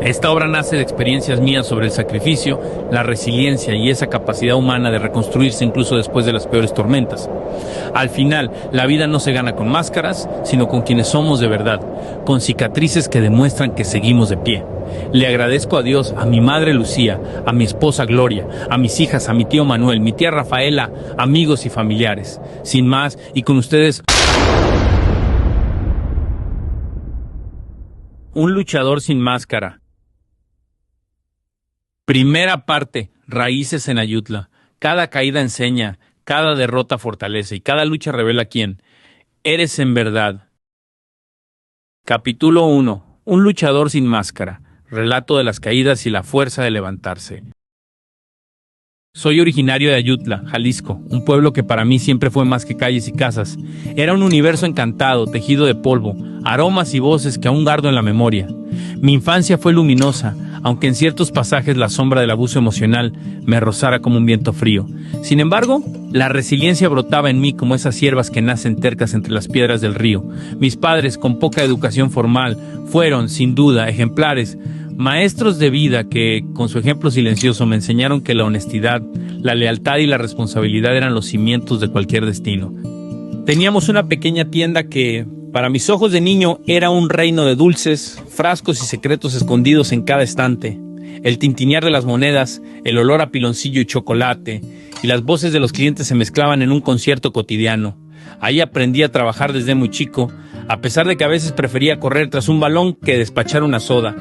Esta obra nace de experiencias mías sobre el sacrificio, la resiliencia y esa capacidad humana de reconstruirse incluso después de las peores tormentas. Al final, la vida no se gana con máscaras, sino con quienes somos de verdad, con cicatrices que demuestran que seguimos de pie. Le agradezco a Dios, a mi madre Lucía, a mi esposa Gloria, a mis hijas, a mi tío Manuel, mi tía Rafaela, amigos y familiares. Sin más, y con ustedes, un luchador sin máscara. Primera parte, raíces en Ayutla. Cada caída enseña, cada derrota fortalece y cada lucha revela quién eres en verdad. Capítulo 1. Un luchador sin máscara. Relato de las caídas y la fuerza de levantarse. Soy originario de Ayutla, Jalisco, un pueblo que para mí siempre fue más que calles y casas. Era un universo encantado, tejido de polvo, aromas y voces que aún guardo en la memoria. Mi infancia fue luminosa, aunque en ciertos pasajes la sombra del abuso emocional me rozara como un viento frío. Sin embargo, la resiliencia brotaba en mí como esas hierbas que nacen tercas entre las piedras del río. Mis padres, con poca educación formal, fueron, sin duda, ejemplares, maestros de vida que, con su ejemplo silencioso, me enseñaron que la honestidad, la lealtad y la responsabilidad eran los cimientos de cualquier destino. Teníamos una pequeña tienda que, para mis ojos de niño, era un reino de dulces, frascos y secretos escondidos en cada estante. El tintinear de las monedas, el olor a piloncillo y chocolate, y las voces de los clientes se mezclaban en un concierto cotidiano. Ahí aprendí a trabajar desde muy chico, a pesar de que a veces prefería correr tras un balón que despachar una soda.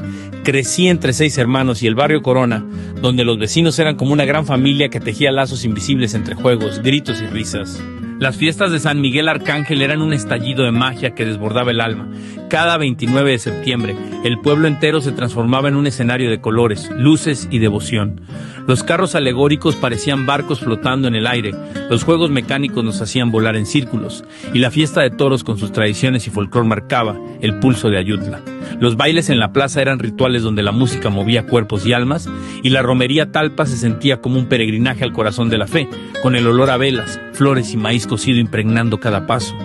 Crecí entre 6 hermanos y el barrio Corona, donde los vecinos eran como una gran familia que tejía lazos invisibles entre juegos, gritos y risas. Las fiestas de San Miguel Arcángel eran un estallido de magia que desbordaba el alma. Cada 29 de septiembre, el pueblo entero se transformaba en un escenario de colores, luces y devoción. Los carros alegóricos parecían barcos flotando en el aire, los juegos mecánicos nos hacían volar en círculos, y la fiesta de toros con sus tradiciones y folclor marcaba el pulso de Ayutla. Los bailes en la plaza eran rituales donde la música movía cuerpos y almas, y la romería Talpa se sentía como un peregrinaje al corazón de la fe, con el olor a velas, flores y maíz cocido impregnando cada paso.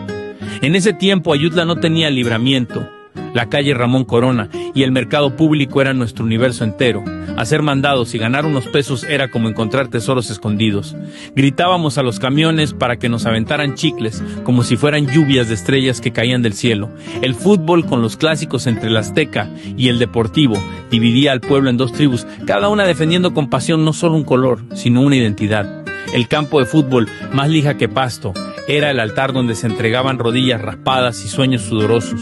En ese tiempo Ayutla no tenía libramiento. La calle Ramón Corona y el mercado público eran nuestro universo entero. Hacer mandados y ganar unos pesos era como encontrar tesoros escondidos. Gritábamos a los camiones para que nos aventaran chicles, como si fueran lluvias de estrellas que caían del cielo. El fútbol, con los clásicos entre el Azteca y el Deportivo, dividía al pueblo en 2 tribus, cada una defendiendo con pasión no solo un color, sino una identidad. El campo de fútbol, más lija que pasto, era el altar donde se entregaban rodillas raspadas y sueños sudorosos.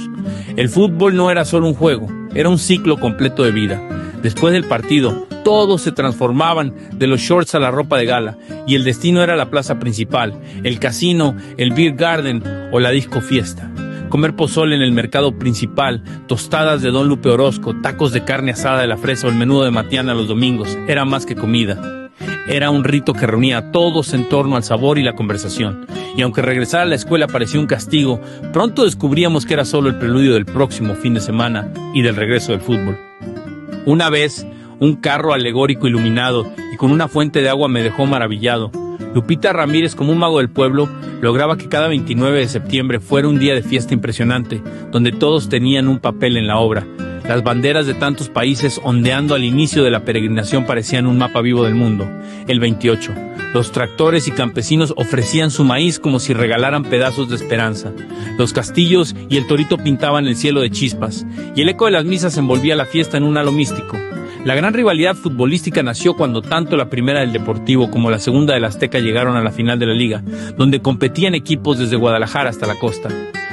El fútbol no era solo un juego, era un ciclo completo de vida. Después del partido, todos se transformaban de los shorts a la ropa de gala, y el destino era la plaza principal, el casino, el beer garden o la disco fiesta. Comer pozole en el mercado principal, tostadas de Don Lupe Orozco, tacos de carne asada de la Fresa o el menudo de Matiana los domingos, era más que comida. Era un rito que reunía a todos en torno al sabor y la conversación. Y aunque regresar a la escuela parecía un castigo, pronto descubríamos que era solo el preludio del próximo fin de semana y del regreso del fútbol. Una vez, un carro alegórico iluminado y con una fuente de agua me dejó maravillado. Lupita Ramírez, como un mago del pueblo, lograba que cada 29 de septiembre fuera un día de fiesta impresionante, donde todos tenían un papel en la obra. Las banderas de tantos países ondeando al inicio de la peregrinación parecían un mapa vivo del mundo. El 28. Los tractores y campesinos ofrecían su maíz como si regalaran pedazos de esperanza. Los castillos y el torito pintaban el cielo de chispas, y el eco de las misas envolvía la fiesta en un halo místico. La gran rivalidad futbolística nació cuando tanto la primera del Deportivo como la segunda del Azteca llegaron a la final de la liga, donde competían equipos desde Guadalajara hasta la costa.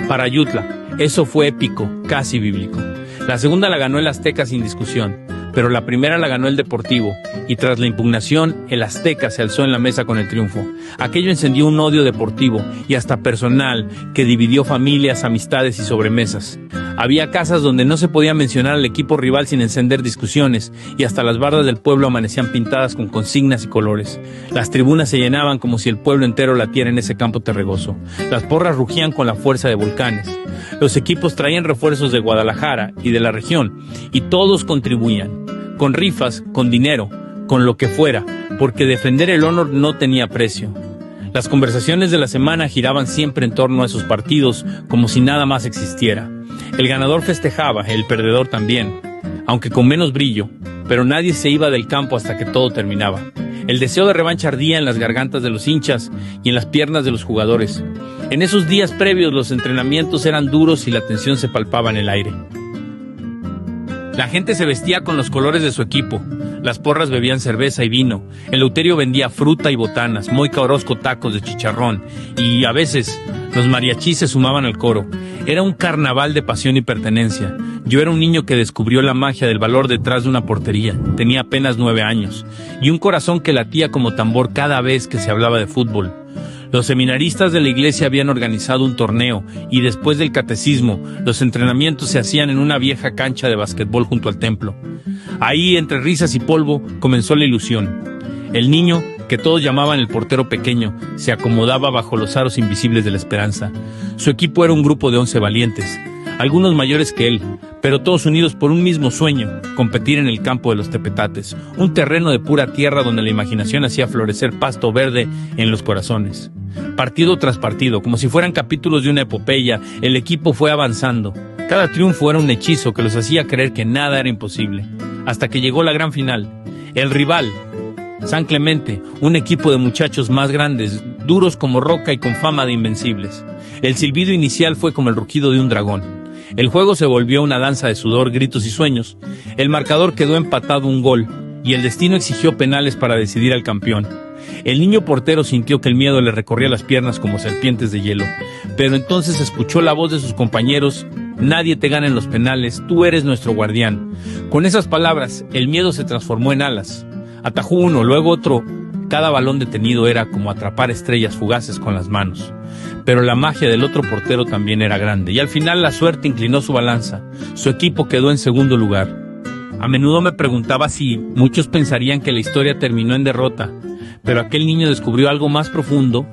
Para Ayutla, eso fue épico, casi bíblico. La segunda la ganó el Azteca sin discusión, pero la primera la ganó el Deportivo, y tras la impugnación, el Azteca se alzó en la mesa con el triunfo. Aquello encendió un odio deportivo y hasta personal que dividió familias, amistades y sobremesas. Había casas donde no se podía mencionar al equipo rival sin encender discusiones, y hasta las bardas del pueblo amanecían pintadas con consignas y colores. Las tribunas se llenaban como si el pueblo entero latiera en ese campo terregoso. Las porras rugían con la fuerza de volcanes. Los equipos traían refuerzos de Guadalajara y de la región, y todos contribuían, con rifas, con dinero, con lo que fuera, porque defender el honor no tenía precio. Las conversaciones de la semana giraban siempre en torno a esos partidos, como si nada más existiera. El ganador festejaba, el perdedor también. aunque con menos brillo, pero nadie se iba del campo hasta que todo terminaba. El deseo de revancha ardía en las gargantas de los hinchas y en las piernas de los jugadores. En esos días previos los entrenamientos eran duros y la tensión se palpaba en el aire. La gente se vestía con los colores de su equipo, las porras bebían cerveza y vino, el Eleuterio vendía fruta y botanas, Moica Orozco tacos de chicharrón, y a veces los mariachís se sumaban al coro. Era un carnaval de pasión y pertenencia. Yo era un niño que descubrió la magia del valor detrás de una portería. Tenía apenas 9 años, y un corazón que latía como tambor cada vez que se hablaba de fútbol. Los seminaristas de la iglesia habían organizado un torneo y después del catecismo, los entrenamientos se hacían en una vieja cancha de basquetbol junto al templo. Ahí, entre risas y polvo, comenzó la ilusión. El niño, que todos llamaban el portero pequeño, se acomodaba bajo los aros invisibles de la esperanza. Su equipo era un grupo de 11 valientes, algunos mayores que él, pero todos unidos por un mismo sueño, competir en el campo de los Tepetates, un terreno de pura tierra donde la imaginación hacía florecer pasto verde en los corazones. Partido tras partido, como si fueran capítulos de una epopeya, el equipo fue avanzando. Cada triunfo era un hechizo que los hacía creer que nada era imposible, hasta que llegó la gran final. El rival, San Clemente, un equipo de muchachos más grandes, duros como roca y con fama de invencibles. El silbido inicial fue como el rugido de un dragón. El juego se volvió una danza de sudor, gritos y sueños. El marcador quedó empatado 1 gol, y el destino exigió penales para decidir al campeón. El niño portero sintió que el miedo le recorría las piernas como serpientes de hielo, pero entonces escuchó la voz de sus compañeros: nadie te gana en los penales, tú eres nuestro guardián. Con esas palabras, el miedo se transformó en alas. Atajó uno, luego otro. Cada balón detenido era como atrapar estrellas fugaces con las manos. Pero la magia del otro portero también era grande, y al final la suerte inclinó su balanza. Su equipo quedó en segundo lugar. A menudo me preguntaba si muchos pensarían que la historia terminó en derrota, pero aquel niño descubrió algo más profundo.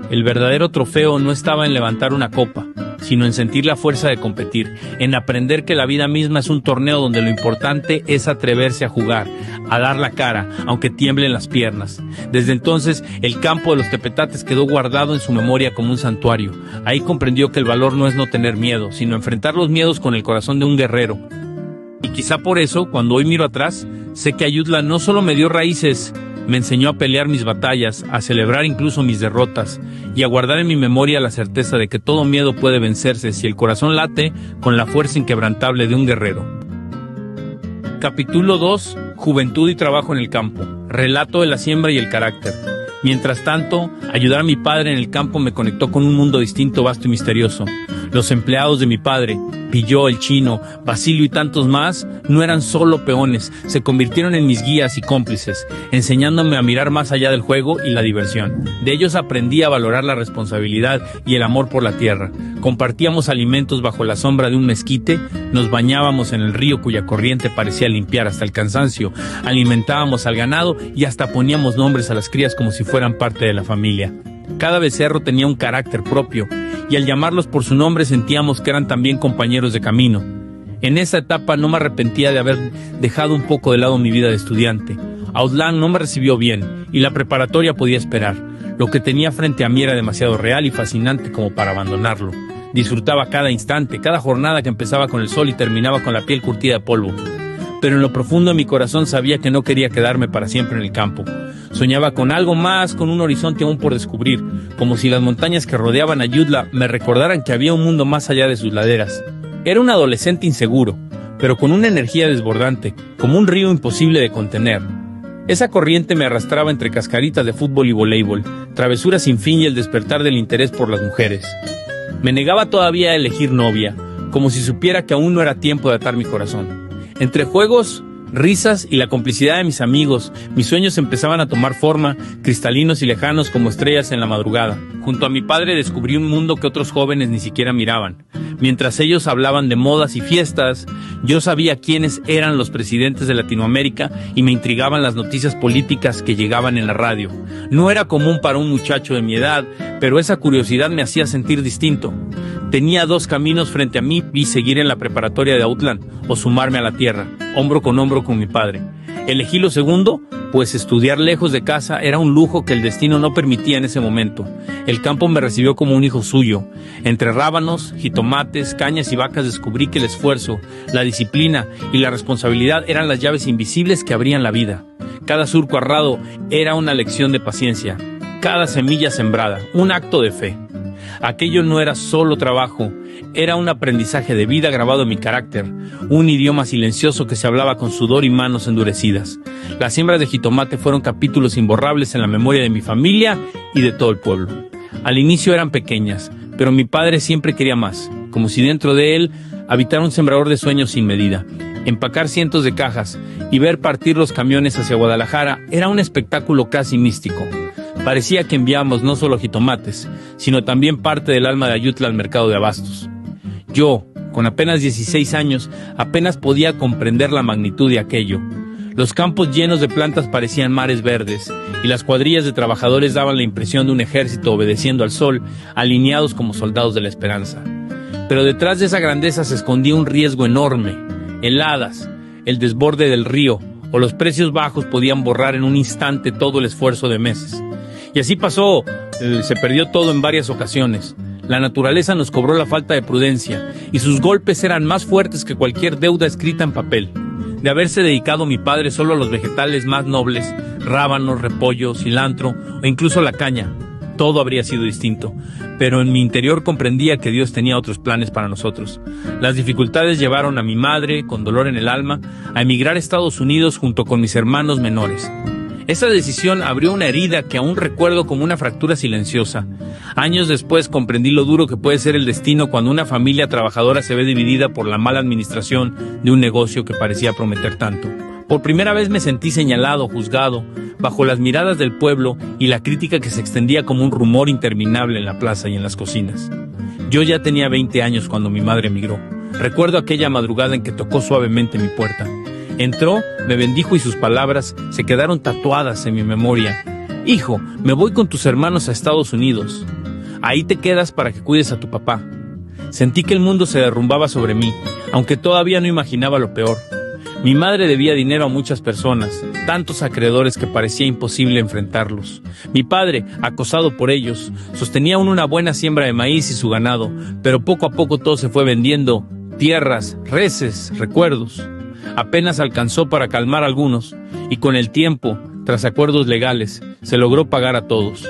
El verdadero trofeo no estaba en levantar una copa, sino en sentir la fuerza de competir, en aprender que la vida misma es un torneo donde lo importante es atreverse a jugar, a dar la cara, aunque tiemblen las piernas. Desde entonces, el campo de los Tepetates quedó guardado en su memoria como un santuario. Ahí comprendió que el valor no es no tener miedo, sino enfrentar los miedos con el corazón de un guerrero. Y quizá por eso, cuando hoy miro atrás, sé que Ayutla no solo me dio raíces, me enseñó a pelear mis batallas, a celebrar incluso mis derrotas, y a guardar en mi memoria la certeza de que todo miedo puede vencerse si el corazón late con la fuerza inquebrantable de un guerrero. Capítulo 2. Juventud y trabajo en el campo. Relato de la siembra y el carácter. Mientras tanto, ayudar a mi padre en el campo me conectó con un mundo distinto, vasto y misterioso. Los empleados de mi padre, Pilló, el Chino, Basilio y tantos más, no eran solo peones, se convirtieron en mis guías y cómplices, enseñándome a mirar más allá del juego y la diversión. De ellos aprendí a valorar la responsabilidad y el amor por la tierra. Compartíamos alimentos bajo la sombra de un mezquite, nos bañábamos en el río cuya corriente parecía limpiar hasta el cansancio, alimentábamos al ganado y hasta poníamos nombres a las crías como si fueran parte de la familia. Cada becerro tenía un carácter propio, y al llamarlos por su nombre sentíamos que eran también compañeros de camino. En esa etapa no me arrepentía de haber dejado un poco de lado mi vida de estudiante. Autlán no me recibió bien, y la preparatoria podía esperar. Lo que tenía frente a mí era demasiado real y fascinante como para abandonarlo. Disfrutaba cada instante, cada jornada que empezaba con el sol y terminaba con la piel curtida de polvo. Pero en lo profundo de mi corazón sabía que no quería quedarme para siempre en el campo. Soñaba con algo más, con un horizonte aún por descubrir, como si las montañas que rodeaban a Ayutla me recordaran que había un mundo más allá de sus laderas. Era un adolescente inseguro, pero con una energía desbordante, como un río imposible de contener. Esa corriente me arrastraba entre cascaritas de fútbol y voleibol, travesuras sin fin y el despertar del interés por las mujeres. Me negaba todavía a elegir novia, como si supiera que aún no era tiempo de atar mi corazón. Entre juegos, risas y la complicidad de mis amigos, mis sueños empezaban a tomar forma, cristalinos y lejanos como estrellas en la madrugada. Junto a mi padre descubrí un mundo que otros jóvenes ni siquiera miraban. Mientras ellos hablaban de modas y fiestas, yo sabía quiénes eran los presidentes de Latinoamérica y me intrigaban las noticias políticas que llegaban en la radio. No era común para un muchacho de mi edad, pero esa curiosidad me hacía sentir distinto. Tenía 2 caminos frente a mí y seguir en la preparatoria de Autlán o sumarme a la tierra, hombro con mi padre. Elegí lo segundo pues estudiar lejos de casa era un lujo que el destino no permitía en ese momento. El campo me recibió como un hijo suyo. Entre rábanos, jitomates, cañas y vacas descubrí que el esfuerzo, la disciplina y la responsabilidad eran las llaves invisibles que abrían la vida. Cada surco arrado era una lección de paciencia, cada semilla sembrada, un acto de fe. Aquello no era solo trabajo, era un aprendizaje de vida grabado en mi carácter, un idioma silencioso que se hablaba con sudor y manos endurecidas. Las siembras de jitomate fueron capítulos imborrables en la memoria de mi familia y de todo el pueblo. Al inicio eran pequeñas, pero mi padre siempre quería más, como si dentro de él habitara un sembrador de sueños sin medida. Empacar cientos de cajas y ver partir los camiones hacia Guadalajara era un espectáculo casi místico. Parecía que enviábamos no solo jitomates, sino también parte del alma de Ayutla al mercado de abastos. Yo, con apenas 16 años, apenas podía comprender la magnitud de aquello. Los campos llenos de plantas parecían mares verdes, y las cuadrillas de trabajadores daban la impresión de un ejército obedeciendo al sol, alineados como soldados de la esperanza. Pero detrás de esa grandeza se escondía un riesgo enorme. Heladas, el desborde del río o los precios bajos podían borrar en un instante todo el esfuerzo de meses. Y así pasó, se perdió todo en varias ocasiones. La naturaleza nos cobró la falta de prudencia y sus golpes eran más fuertes que cualquier deuda escrita en papel. De haberse dedicado mi padre solo a los vegetales más nobles, rábanos, repollo, cilantro o incluso la caña, todo habría sido distinto. Pero en mi interior comprendía que Dios tenía otros planes para nosotros. Las dificultades llevaron a mi madre, con dolor en el alma, a emigrar a Estados Unidos junto con mis hermanos menores. Esa decisión abrió una herida que aún recuerdo como una fractura silenciosa. Años después comprendí lo duro que puede ser el destino cuando una familia trabajadora se ve dividida por la mala administración de un negocio que parecía prometer tanto. Por primera vez me sentí señalado, juzgado, bajo las miradas del pueblo y la crítica que se extendía como un rumor interminable en la plaza y en las cocinas. Yo ya tenía 20 años cuando mi madre emigró. Recuerdo aquella madrugada en que tocó suavemente mi puerta. Entró, me bendijo y sus palabras se quedaron tatuadas en mi memoria. Hijo, me voy con tus hermanos a Estados Unidos. Ahí te quedas para que cuides a tu papá. Sentí que el mundo se derrumbaba sobre mí, aunque todavía no imaginaba lo peor. Mi madre debía dinero a muchas personas, tantos acreedores que parecía imposible enfrentarlos. Mi padre, acosado por ellos, sostenía aún una buena siembra de maíz y su ganado, pero poco a poco todo se fue vendiendo: tierras, reses, recuerdos. Apenas alcanzó para calmar a algunos, y con el tiempo, tras acuerdos legales, se logró pagar a todos.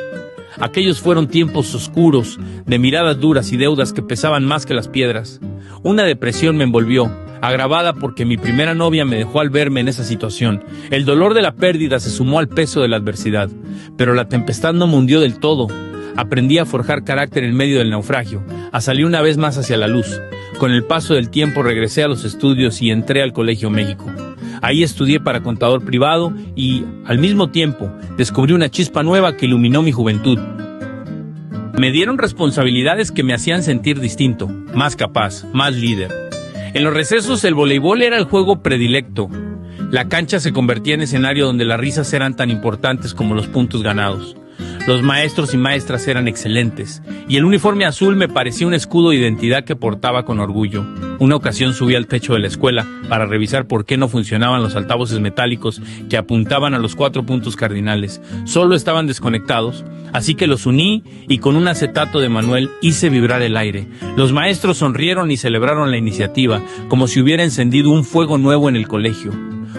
Aquellos fueron tiempos oscuros, de miradas duras y deudas que pesaban más que las piedras. Una depresión me envolvió, agravada porque mi primera novia me dejó al verme en esa situación. El dolor de la pérdida se sumó al peso de la adversidad, pero la tempestad no me hundió del todo. Aprendí a forjar carácter en medio del naufragio, a salir una vez más hacia la luz. Con el paso del tiempo regresé a los estudios y entré al Colegio México. Ahí estudié para contador privado y, al mismo tiempo, descubrí una chispa nueva que iluminó mi juventud. Me dieron responsabilidades que me hacían sentir distinto, más capaz, más líder. En los recesos el voleibol era el juego predilecto. La cancha se convertía en escenario donde las risas eran tan importantes como los puntos ganados. Los maestros y maestras eran excelentes, y el uniforme azul me parecía un escudo de identidad que portaba con orgullo. Una ocasión subí al techo de la escuela para revisar por qué no funcionaban los altavoces metálicos que apuntaban a los 4 puntos cardinales. Solo estaban desconectados, así que los uní y con un acetato de Manuel hice vibrar el aire. Los maestros sonrieron y celebraron la iniciativa, como si hubiera encendido un fuego nuevo en el colegio.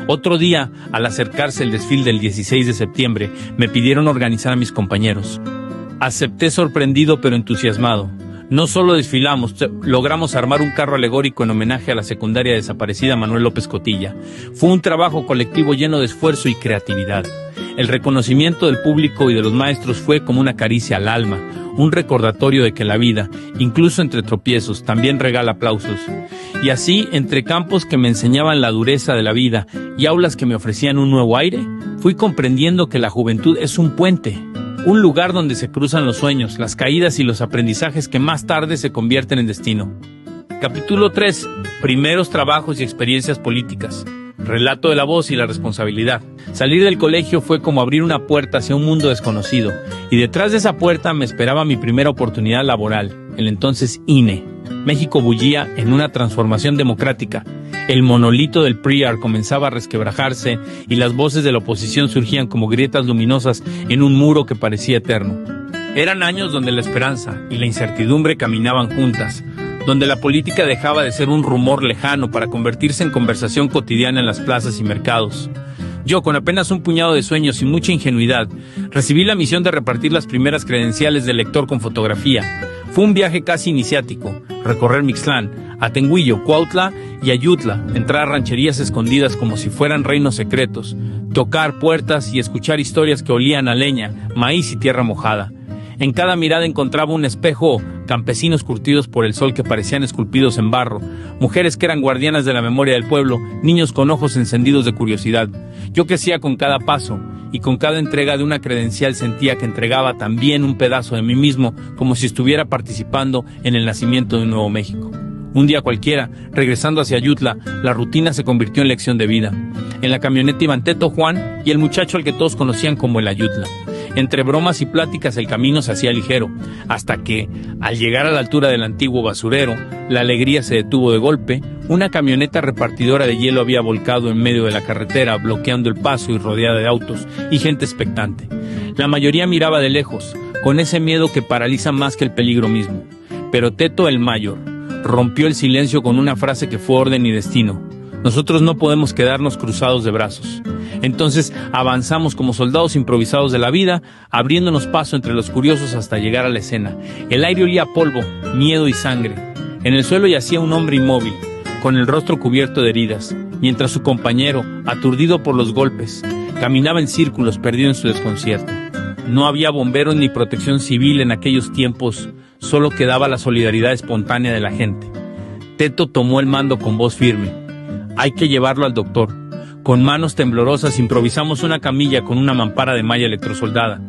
Otro día, al acercarse el desfile del 16 de septiembre, me pidieron organizar a mis compañeros. Acepté sorprendido pero entusiasmado. No solo desfilamos, logramos armar un carro alegórico en homenaje a la secundaria desaparecida Manuel López Cotilla. Fue un trabajo colectivo lleno de esfuerzo y creatividad. El reconocimiento del público y de los maestros fue como una caricia al alma, un recordatorio de que la vida, incluso entre tropiezos, también regala aplausos. Y así, entre campos que me enseñaban la dureza de la vida y aulas que me ofrecían un nuevo aire, fui comprendiendo que la juventud es un puente, un lugar donde se cruzan los sueños, las caídas y los aprendizajes que más tarde se convierten en destino. Capítulo 3. Primeros trabajos y experiencias políticas. Relato de la voz y la responsabilidad. Salir del colegio fue como abrir una puerta hacia un mundo desconocido, y detrás de esa puerta me esperaba mi primera oportunidad laboral. el entonces INE. México bullía en una transformación democrática. El monolito del PRI comenzaba a resquebrajarse y las voces de la oposición surgían como grietas luminosas en un muro que parecía eterno. Eran años donde la esperanza y la incertidumbre caminaban juntas, donde la política dejaba de ser un rumor lejano para convertirse en conversación cotidiana en las plazas y mercados. Yo, con apenas un puñado de sueños y mucha ingenuidad, recibí la misión de repartir las primeras credenciales de lector con fotografía. Fue un viaje casi iniciático, recorrer Mixtlán, Atenguillo, Cuautla y Ayutla, entrar a rancherías escondidas como si fueran reinos secretos, tocar puertas y escuchar historias que olían a leña, maíz y tierra mojada. En cada mirada encontraba un espejo, campesinos curtidos por el sol que parecían esculpidos en barro, mujeres que eran guardianas de la memoria del pueblo, niños con ojos encendidos de curiosidad. Yo crecía con cada paso, y con cada entrega de una credencial sentía que entregaba también un pedazo de mí mismo, como si estuviera participando en el nacimiento de un nuevo México. Un día cualquiera, regresando hacia Ayutla, la rutina se convirtió en lección de vida. En la camioneta iban Teto, Juan y el muchacho al que todos conocían como el Ayutla. Entre bromas y pláticas el camino se hacía ligero, hasta que, al llegar a la altura del antiguo basurero, la alegría se detuvo de golpe. Una camioneta repartidora de hielo había volcado en medio de la carretera, bloqueando el paso y rodeada de autos y gente expectante. La mayoría miraba de lejos, con ese miedo que paraliza más que el peligro mismo. Pero Teto, el mayor, rompió el silencio con una frase que fue orden y destino. Nosotros no podemos quedarnos cruzados de brazos. Entonces avanzamos como soldados improvisados de la vida, abriéndonos paso entre los curiosos hasta llegar a la escena. El aire olía a polvo, miedo y sangre. En el suelo yacía un hombre inmóvil, con el rostro cubierto de heridas, mientras su compañero, aturdido por los golpes, caminaba en círculos perdido en su desconcierto. No había bomberos ni protección civil en aquellos tiempos, solo quedaba la solidaridad espontánea de la gente. Teto tomó el mando con voz firme. Hay que llevarlo al doctor. Con manos temblorosas improvisamos una camilla con una mampara de malla electrosoldada.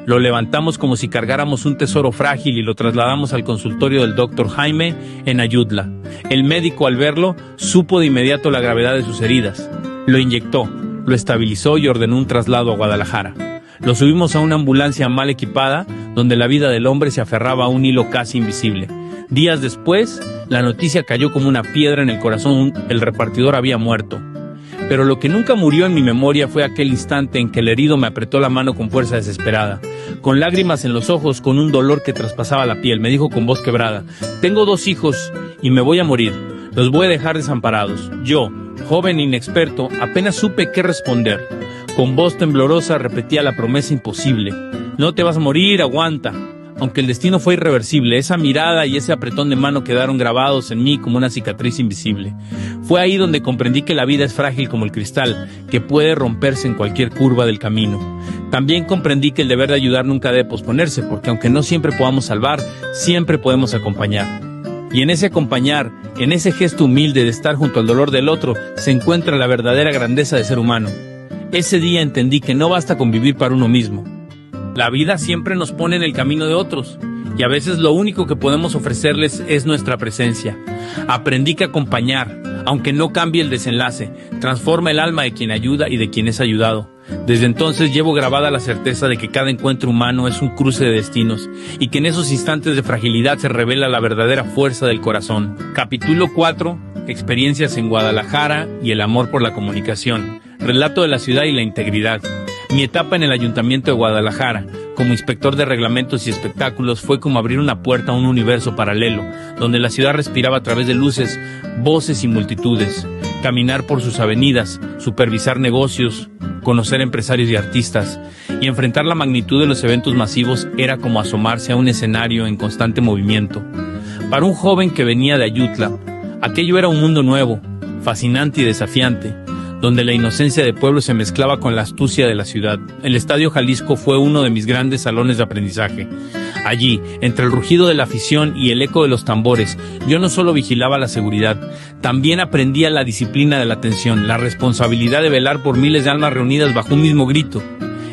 Lo levantamos como si cargáramos un tesoro frágil y lo trasladamos al consultorio del doctor Jaime en Ayutla. El médico, al verlo, supo de inmediato la gravedad de sus heridas. Lo inyectó, lo estabilizó y ordenó un traslado a Guadalajara. Lo subimos a una ambulancia mal equipada, donde la vida del hombre se aferraba a un hilo casi invisible. Días después, la noticia cayó como una piedra en el corazón. El repartidor había muerto. Pero lo que nunca murió en mi memoria fue aquel instante en que el herido me apretó la mano con fuerza desesperada. Con lágrimas en los ojos, con un dolor que traspasaba la piel, me dijo con voz quebrada: tengo 2 hijos y me voy a morir. Los voy a dejar desamparados. Yo, joven e inexperto, apenas supe qué responder. Con voz temblorosa repetía la promesa imposible: no te vas a morir, aguanta. Aunque el destino fue irreversible, esa mirada y ese apretón de mano quedaron grabados en mí como una cicatriz invisible. Fue ahí donde comprendí que la vida es frágil como el cristal, que puede romperse en cualquier curva del camino. También comprendí que el deber de ayudar nunca debe posponerse, porque aunque no siempre podamos salvar, siempre podemos acompañar. Y en ese acompañar, en ese gesto humilde de estar junto al dolor del otro, se encuentra la verdadera grandeza de ser humano. Ese día entendí que no basta con vivir para uno mismo. La vida siempre nos pone en el camino de otros, y a veces lo único que podemos ofrecerles es nuestra presencia. Aprendí que acompañar, aunque no cambie el desenlace, transforma el alma de quien ayuda y de quien es ayudado. Desde entonces llevo grabada la certeza de que cada encuentro humano es un cruce de destinos, y que en esos instantes de fragilidad se revela la verdadera fuerza del corazón. Capítulo 4. Experiencias en Guadalajara y el amor por la comunicación. Relato de la ciudad y la integridad. Mi etapa en el Ayuntamiento de Guadalajara, como inspector de reglamentos y espectáculos, fue como abrir una puerta a un universo paralelo, donde la ciudad respiraba a través de luces, voces y multitudes. Caminar por sus avenidas, supervisar negocios, conocer empresarios y artistas, y enfrentar la magnitud de los eventos masivos era como asomarse a un escenario en constante movimiento. Para un joven que venía de Ayutla, aquello era un mundo nuevo, fascinante y desafiante, donde la inocencia del pueblo se mezclaba con la astucia de la ciudad. El Estadio Jalisco fue uno de mis grandes salones de aprendizaje. Allí, entre el rugido de la afición y el eco de los tambores, yo no solo vigilaba la seguridad, también aprendía la disciplina de la atención, la responsabilidad de velar por miles de almas reunidas bajo un mismo grito.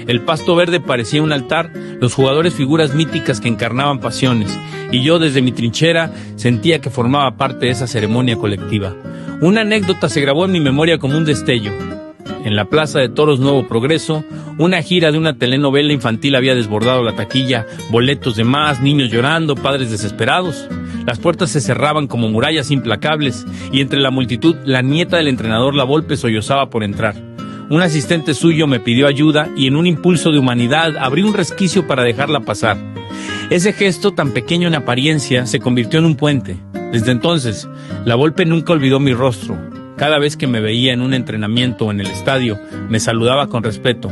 El pasto verde parecía un altar, los jugadores figuras míticas que encarnaban pasiones, y yo desde mi trinchera sentía que formaba parte de esa ceremonia colectiva. Una anécdota se grabó en mi memoria como un destello. En la Plaza de Toros Nuevo Progreso, una gira de una telenovela infantil había desbordado la taquilla, boletos de más, niños llorando, padres desesperados. Las puertas se cerraban como murallas implacables y entre la multitud la nieta del entrenador La Volpe sollozaba por entrar. Un asistente suyo me pidió ayuda y en un impulso de humanidad abrí un resquicio para dejarla pasar. Ese gesto, tan pequeño en apariencia, se convirtió en un puente. Desde entonces, La Volpe nunca olvidó mi rostro. Cada vez que me veía en un entrenamiento o en el estadio, me saludaba con respeto.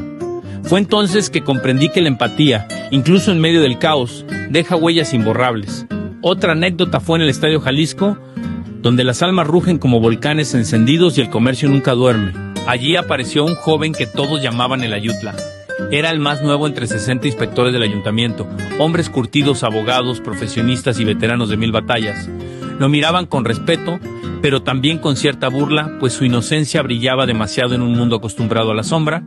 Fue entonces que comprendí que la empatía, incluso en medio del caos, deja huellas imborrables. Otra anécdota fue en el Estadio Jalisco, donde las almas rugen como volcanes encendidos y el comercio nunca duerme. Allí apareció un joven que todos llamaban el Ayutla. Era el más nuevo entre 60 inspectores del ayuntamiento, hombres curtidos, abogados, profesionistas y veteranos de 1000 batallas. Lo miraban con respeto, pero también con cierta burla, pues su inocencia brillaba demasiado en un mundo acostumbrado a la sombra.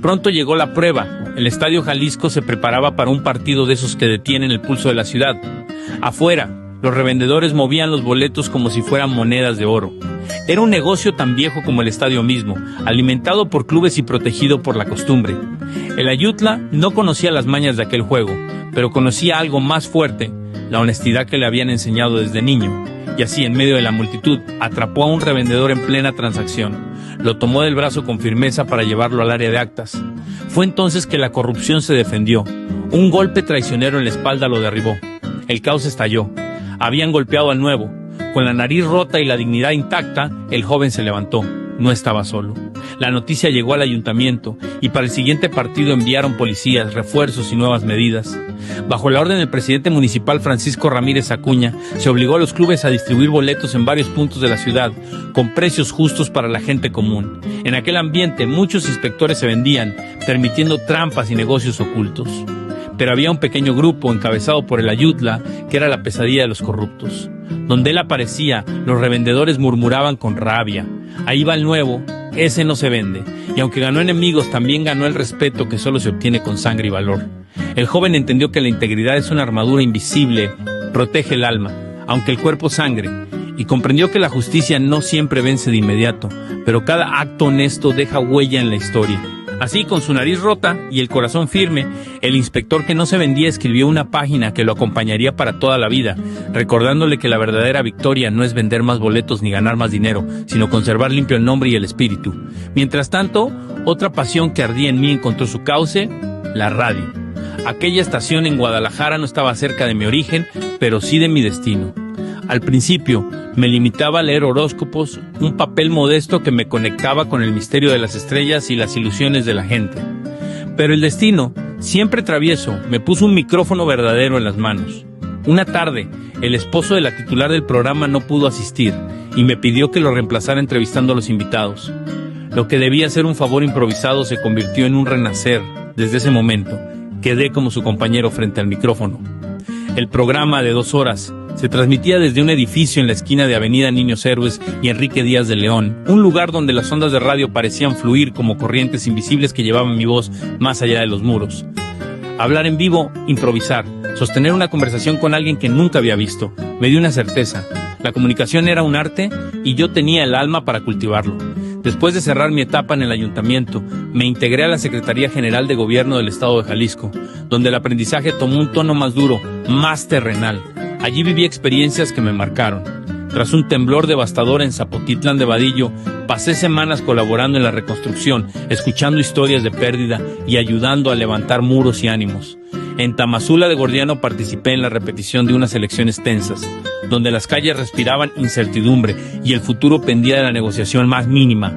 Pronto llegó la prueba. El Estadio Jalisco se preparaba para un partido de esos que detienen el pulso de la ciudad. Afuera, los revendedores movían los boletos como si fueran monedas de oro. Era un negocio tan viejo como el estadio mismo, alimentado por clubes y protegido por la costumbre. El Ayutla no conocía las mañas de aquel juego, pero conocía algo más fuerte, la honestidad que le habían enseñado desde niño. Y así, en medio de la multitud, atrapó a un revendedor en plena transacción. Lo tomó del brazo con firmeza para llevarlo al área de actas. Fue entonces que la corrupción se defendió. Un golpe traicionero en la espalda lo derribó. El caos estalló. Habían golpeado al nuevo. Con la nariz rota y la dignidad intacta, el joven se levantó. No estaba solo. La noticia llegó al ayuntamiento y para el siguiente partido enviaron policías, refuerzos y nuevas medidas. Bajo la orden del presidente municipal Francisco Ramírez Acuña, se obligó a los clubes a distribuir boletos en varios puntos de la ciudad, con precios justos para la gente común. En aquel ambiente, muchos inspectores se vendían, permitiendo trampas y negocios ocultos. Pero había un pequeño grupo encabezado por el Ayutla que era la pesadilla de los corruptos. Donde él aparecía, los revendedores murmuraban con rabia: ahí va el nuevo, ese no se vende. Y aunque ganó enemigos, también ganó el respeto que solo se obtiene con sangre y valor. El joven entendió que la integridad es una armadura invisible, protege el alma, aunque el cuerpo sangre, y comprendió que la justicia no siempre vence de inmediato, pero cada acto honesto deja huella en la historia. Así, con su nariz rota y el corazón firme, el inspector que no se vendía escribió una página que lo acompañaría para toda la vida, recordándole que la verdadera victoria no es vender más boletos ni ganar más dinero, sino conservar limpio el nombre y el espíritu. Mientras tanto, otra pasión que ardía en mí encontró su cauce: la radio. Aquella estación en Guadalajara no estaba cerca de mi origen, pero sí de mi destino. Al principio, me limitaba a leer horóscopos, un papel modesto que me conectaba con el misterio de las estrellas y las ilusiones de la gente. Pero el destino, siempre travieso, me puso un micrófono verdadero en las manos. Una tarde, el esposo de la titular del programa no pudo asistir y me pidió que lo reemplazara entrevistando a los invitados. Lo que debía ser un favor improvisado se convirtió en un renacer. Desde ese momento, quedé como su compañero frente al micrófono. El programa de 2 horas se transmitía desde un edificio en la esquina de Avenida Niños Héroes y Enrique Díaz de León, un lugar donde las ondas de radio parecían fluir como corrientes invisibles que llevaban mi voz más allá de los muros. Hablar en vivo, improvisar, sostener una conversación con alguien que nunca había visto, me dio una certeza: la comunicación era un arte y yo tenía el alma para cultivarlo. Después de cerrar mi etapa en el ayuntamiento, me integré a la Secretaría General de Gobierno del Estado de Jalisco, donde el aprendizaje tomó un tono más duro, más terrenal. Allí viví experiencias que me marcaron. Tras un temblor devastador en Zapotitlán de Vadillo, pasé semanas colaborando en la reconstrucción, escuchando historias de pérdida y ayudando a levantar muros y ánimos. En Tamazula de Gordiano participé en la repetición de unas elecciones tensas, donde las calles respiraban incertidumbre y el futuro pendía de la negociación más mínima.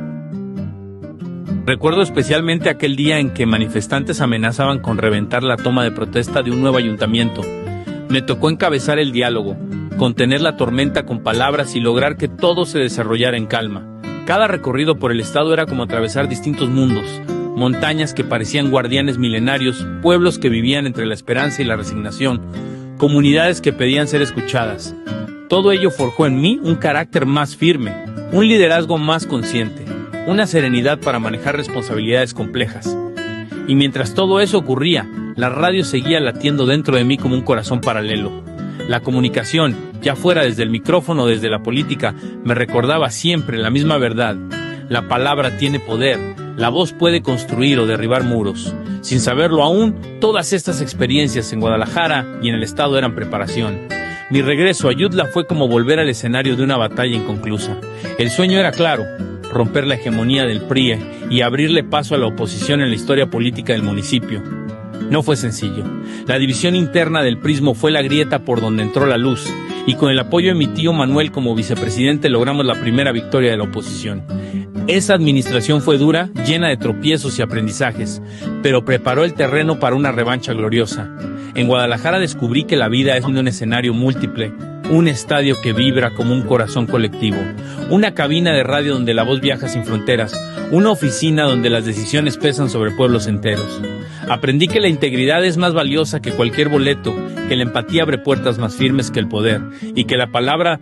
Recuerdo especialmente aquel día en que manifestantes amenazaban con reventar la toma de protesta de un nuevo ayuntamiento. Me tocó encabezar el diálogo, contener la tormenta con palabras y lograr que todo se desarrollara en calma. Cada recorrido por el estado era como atravesar distintos mundos: montañas que parecían guardianes milenarios, pueblos que vivían entre la esperanza y la resignación, comunidades que pedían ser escuchadas. Todo ello forjó en mí un carácter más firme, un liderazgo más consciente, una serenidad para manejar responsabilidades complejas. Y mientras todo eso ocurría, la radio seguía latiendo dentro de mí como un corazón paralelo. La comunicación, ya fuera desde el micrófono o desde la política, me recordaba siempre la misma verdad: la palabra tiene poder, La voz puede construir o derribar muros. Sin saberlo aún, todas estas experiencias en Guadalajara y en el estado eran preparación. Mi regreso a Ayutla fue como volver al escenario de una batalla inconclusa. El sueño era claro: romper la hegemonía del PRI y abrirle paso a la oposición en la historia política del municipio. No fue sencillo. La división interna del prismo fue la grieta por donde entró la luz, y con el apoyo de mi tío Manuel como vicepresidente logramos la primera victoria de la oposición. Esa administración fue dura, llena de tropiezos y aprendizajes, pero preparó el terreno para una revancha gloriosa. En Guadalajara descubrí que la vida es un escenario múltiple, un estadio que vibra como un corazón colectivo, una cabina de radio donde la voz viaja sin fronteras, una oficina donde las decisiones pesan sobre pueblos enteros. Aprendí que la integridad es más valiosa que cualquier boleto, que la empatía abre puertas más firmes que el poder, y que la palabra,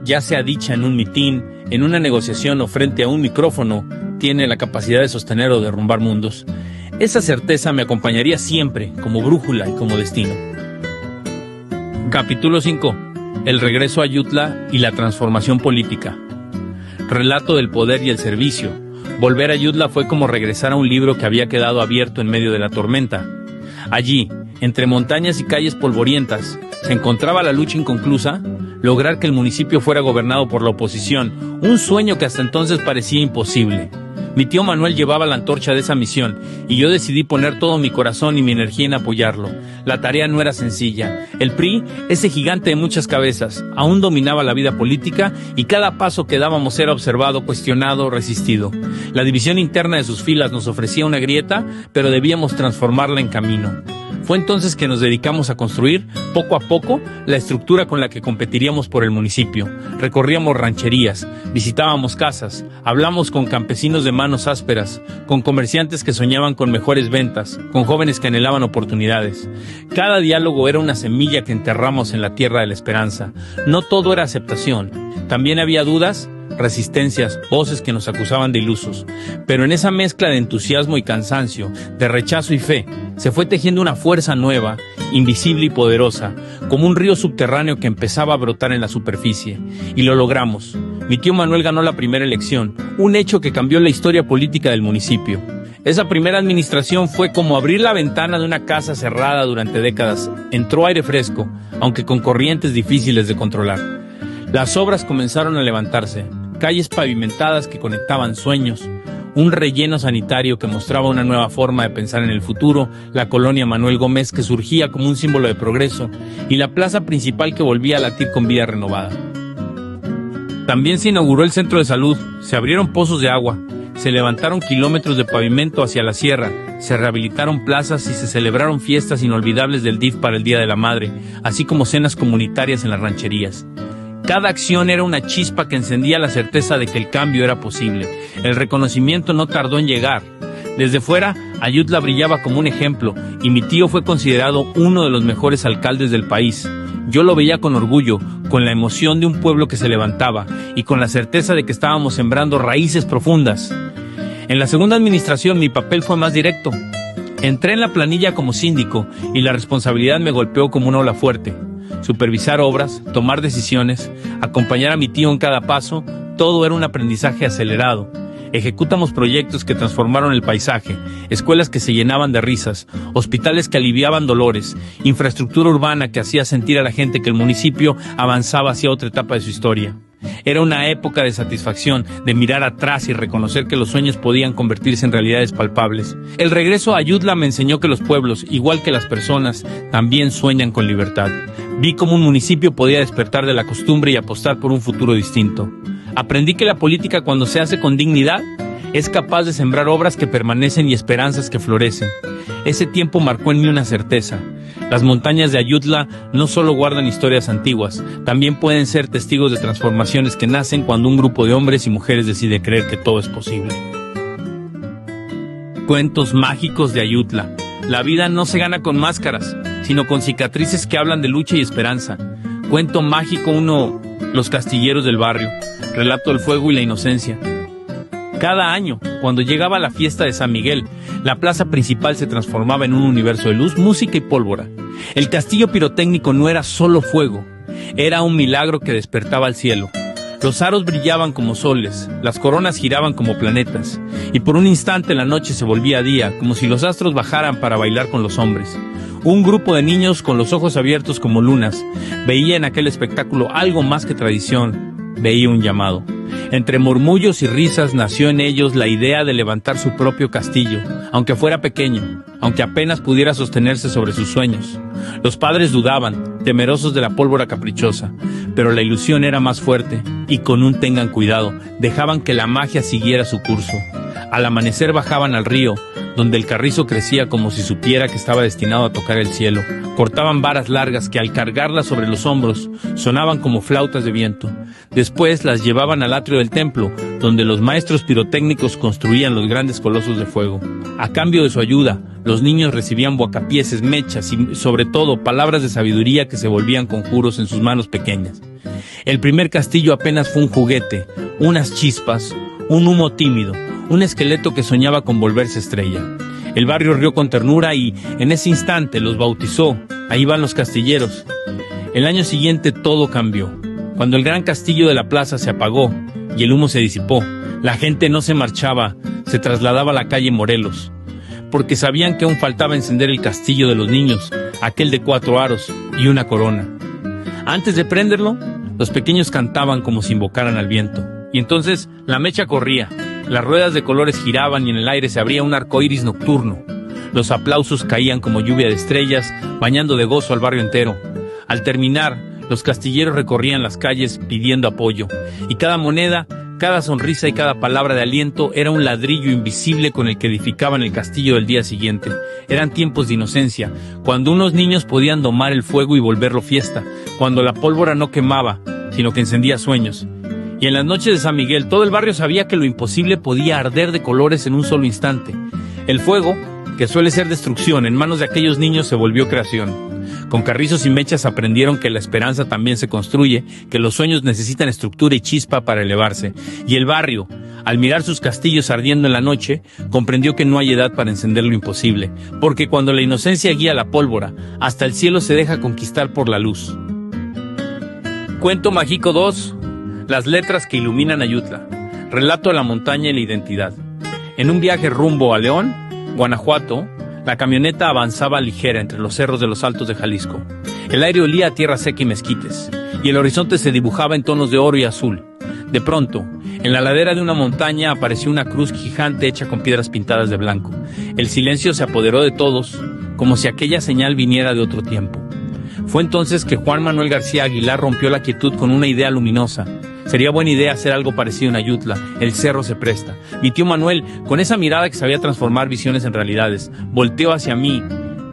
ya sea dicha en un mitin, en una negociación o frente a un micrófono, tiene la capacidad de sostener o derrumbar mundos. Esa certeza me acompañaría siempre, como brújula y como destino. Capítulo 5. El regreso a Ayutla y la transformación política. Relato del poder y el servicio. Volver a Ayutla fue como regresar a un libro que había quedado abierto en medio de la tormenta. Allí, entre montañas y calles polvorientas, se encontraba la lucha inconclusa: lograr que el municipio fuera gobernado por la oposición, un sueño que hasta entonces parecía imposible. Mi tío Manuel llevaba la antorcha de esa misión, y yo decidí poner todo mi corazón y mi energía en apoyarlo. La tarea no era sencilla. El PRI, ese gigante de muchas cabezas, aún dominaba la vida política, y cada paso que dábamos era observado, cuestionado, resistido. La división interna de sus filas nos ofrecía una grieta, pero debíamos transformarla en camino. Fue entonces que nos dedicamos a construir, poco a poco, la estructura con la que competiríamos por el municipio. Recorríamos rancherías, visitábamos casas, hablamos con campesinos de manos ásperas, con comerciantes que soñaban con mejores ventas, con jóvenes que anhelaban oportunidades. Cada diálogo era una semilla que enterramos en la tierra de la esperanza. No todo era aceptación. También había dudas, resistencias, voces que nos acusaban de ilusos. Pero en esa mezcla de entusiasmo y cansancio, de rechazo y fe, se fue tejiendo una fuerza nueva, invisible y poderosa, como un río subterráneo que empezaba a brotar en la superficie. Y lo logramos. Mi tío Manuel ganó la primera elección, un hecho que cambió la historia política del municipio. Esa primera administración fue como abrir la ventana de una casa cerrada durante décadas. Entró aire fresco, aunque con corrientes difíciles de controlar. Las obras comenzaron a levantarse. Calles pavimentadas que conectaban sueños, un relleno sanitario que mostraba una nueva forma de pensar en el futuro, la colonia Manuel Gómez que surgía como un símbolo de progreso, y la plaza principal que volvía a latir con vida renovada. También se inauguró el centro de salud, se abrieron pozos de agua, se levantaron kilómetros de pavimento hacia la sierra, se rehabilitaron plazas y se celebraron fiestas inolvidables del DIF para el Día de la Madre, así como cenas comunitarias en las rancherías. Cada acción era una chispa que encendía la certeza de que el cambio era posible. El reconocimiento no tardó en llegar. Desde fuera, Ayutla brillaba como un ejemplo, y mi tío fue considerado uno de los mejores alcaldes del país. Yo lo veía con orgullo, con la emoción de un pueblo que se levantaba, y con la certeza de que estábamos sembrando raíces profundas. En la segunda administración mi papel fue más directo. Entré en la planilla como síndico, y la responsabilidad me golpeó como una ola fuerte. Supervisar obras, tomar decisiones, acompañar a mi tío en cada paso, todo era un aprendizaje acelerado. Ejecutamos proyectos que transformaron el paisaje, escuelas que se llenaban de risas, hospitales que aliviaban dolores, infraestructura urbana que hacía sentir a la gente que el municipio avanzaba hacia otra etapa de su historia. Era una época de satisfacción, de mirar atrás y reconocer que los sueños podían convertirse en realidades palpables. El regreso a Ayutla me enseñó que los pueblos, igual que las personas, también sueñan con libertad. Vi cómo un municipio podía despertar de la costumbre y apostar por un futuro distinto. Aprendí que la política, cuando se hace con dignidad, es capaz de sembrar obras que permanecen y esperanzas que florecen. Ese tiempo marcó en mí una certeza. Las montañas de Ayutla no solo guardan historias antiguas, también pueden ser testigos de transformaciones que nacen cuando un grupo de hombres y mujeres decide creer que todo es posible. Cuentos mágicos de Ayutla. La vida no se gana con máscaras, sino con cicatrices que hablan de lucha y esperanza. Cuento mágico 1, Los Castilleros del Barrio. Relato del fuego y la inocencia. Cada año, cuando llegaba la fiesta de San Miguel, la plaza principal se transformaba en un universo de luz, música y pólvora. El castillo pirotécnico no era solo fuego, era un milagro que despertaba al cielo. Los aros brillaban como soles, las coronas giraban como planetas, y por un instante la noche se volvía día, como si los astros bajaran para bailar con los hombres. Un grupo de niños con los ojos abiertos como lunas veía en aquel espectáculo algo más que tradición, veía un llamado. Entre murmullos y risas nació en ellos la idea de levantar su propio castillo, aunque fuera pequeño, aunque apenas pudiera sostenerse sobre sus sueños. Los padres dudaban, temerosos de la pólvora caprichosa, pero la ilusión era más fuerte, y con un tengan cuidado, dejaban que la magia siguiera su curso. Al amanecer bajaban al río, donde el carrizo crecía como si supiera que estaba destinado a tocar el cielo. Cortaban varas largas que al cargarlas sobre los hombros sonaban como flautas de viento. Después las llevaban al atrio del templo, donde los maestros pirotécnicos construían los grandes colosos de fuego. A cambio de su ayuda, los niños recibían guacapieses, mechas y, sobre todo, palabras de sabiduría que se volvían conjuros en sus manos pequeñas. El primer castillo apenas fue un juguete, unas chispas, un humo tímido, un esqueleto que soñaba con volverse estrella. El barrio rió con ternura y, en ese instante, los bautizó. Ahí van los castilleros. El año siguiente todo cambió. Cuando el gran castillo de la plaza se apagó y el humo se disipó, la gente no se marchaba, se trasladaba a la calle Morelos, porque sabían que aún faltaba encender el castillo de los niños, aquel de 4 aros y una corona. Antes de prenderlo, los pequeños cantaban como si invocaran al viento. Y entonces la mecha corría, las ruedas de colores giraban y en el aire se abría un arco iris nocturno. Los aplausos caían como lluvia de estrellas, bañando de gozo al barrio entero. Al terminar, los castilleros recorrían las calles pidiendo apoyo, y cada moneda, cada sonrisa y cada palabra de aliento era un ladrillo invisible con el que edificaban el castillo del día siguiente. Eran tiempos de inocencia, cuando unos niños podían domar el fuego y volverlo fiesta, cuando la pólvora no quemaba, sino que encendía sueños. Y en las noches de San Miguel todo el barrio sabía que lo imposible podía arder de colores en un solo instante. El fuego, que suele ser destrucción, en manos de aquellos niños se volvió creación. Con carrizos y mechas aprendieron que la esperanza también se construye, que los sueños necesitan estructura y chispa para elevarse. Y el barrio, al mirar sus castillos ardiendo en la noche, comprendió que no hay edad para encender lo imposible, porque cuando la inocencia guía la pólvora, hasta el cielo se deja conquistar por la luz. Cuento mágico 2. Las letras que iluminan Ayutla. Relato de la montaña y la identidad. En un viaje rumbo a León, Guanajuato, la camioneta avanzaba ligera entre los cerros de los Altos de Jalisco. El aire olía a tierra seca y mezquites, y el horizonte se dibujaba en tonos de oro y azul. De pronto, en la ladera de una montaña apareció una cruz gigante hecha con piedras pintadas de blanco. El silencio se apoderó de todos, como si aquella señal viniera de otro tiempo. Fue entonces que Juan Manuel García Aguilar rompió la quietud con una idea luminosa. Sería buena idea hacer algo parecido en Ayutla, el cerro se presta. Mi tío Manuel, con esa mirada que sabía transformar visiones en realidades, volteó hacia mí.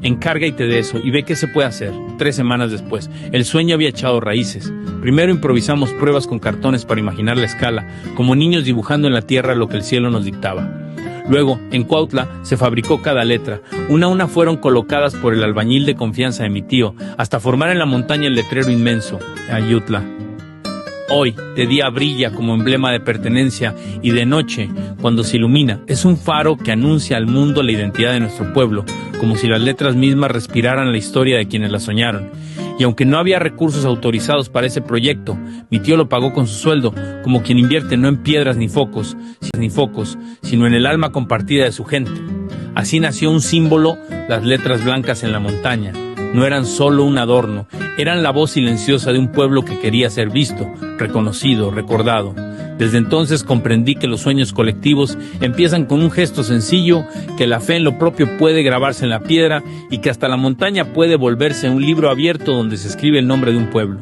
Encárgate de eso y ve qué se puede hacer. 3 semanas después, el sueño había echado raíces. Primero improvisamos pruebas con cartones para imaginar la escala, como niños dibujando en la tierra lo que el cielo nos dictaba. Luego, en Cuautla, se fabricó cada letra. Una a una fueron colocadas por el albañil de confianza de mi tío, hasta formar en la montaña el letrero inmenso, Ayutla. Hoy, de día brilla como emblema de pertenencia y de noche, cuando se ilumina, es un faro que anuncia al mundo la identidad de nuestro pueblo, como si las letras mismas respiraran la historia de quienes la soñaron. Y aunque no había recursos autorizados para ese proyecto, mi tío lo pagó con su sueldo, como quien invierte no en piedras ni focos, sino en el alma compartida de su gente. Así nació un símbolo, las letras blancas en la montaña. No eran solo un adorno, eran la voz silenciosa de un pueblo que quería ser visto, reconocido, recordado. Desde entonces comprendí que los sueños colectivos empiezan con un gesto sencillo, que la fe en lo propio puede grabarse en la piedra y que hasta la montaña puede volverse un libro abierto donde se escribe el nombre de un pueblo.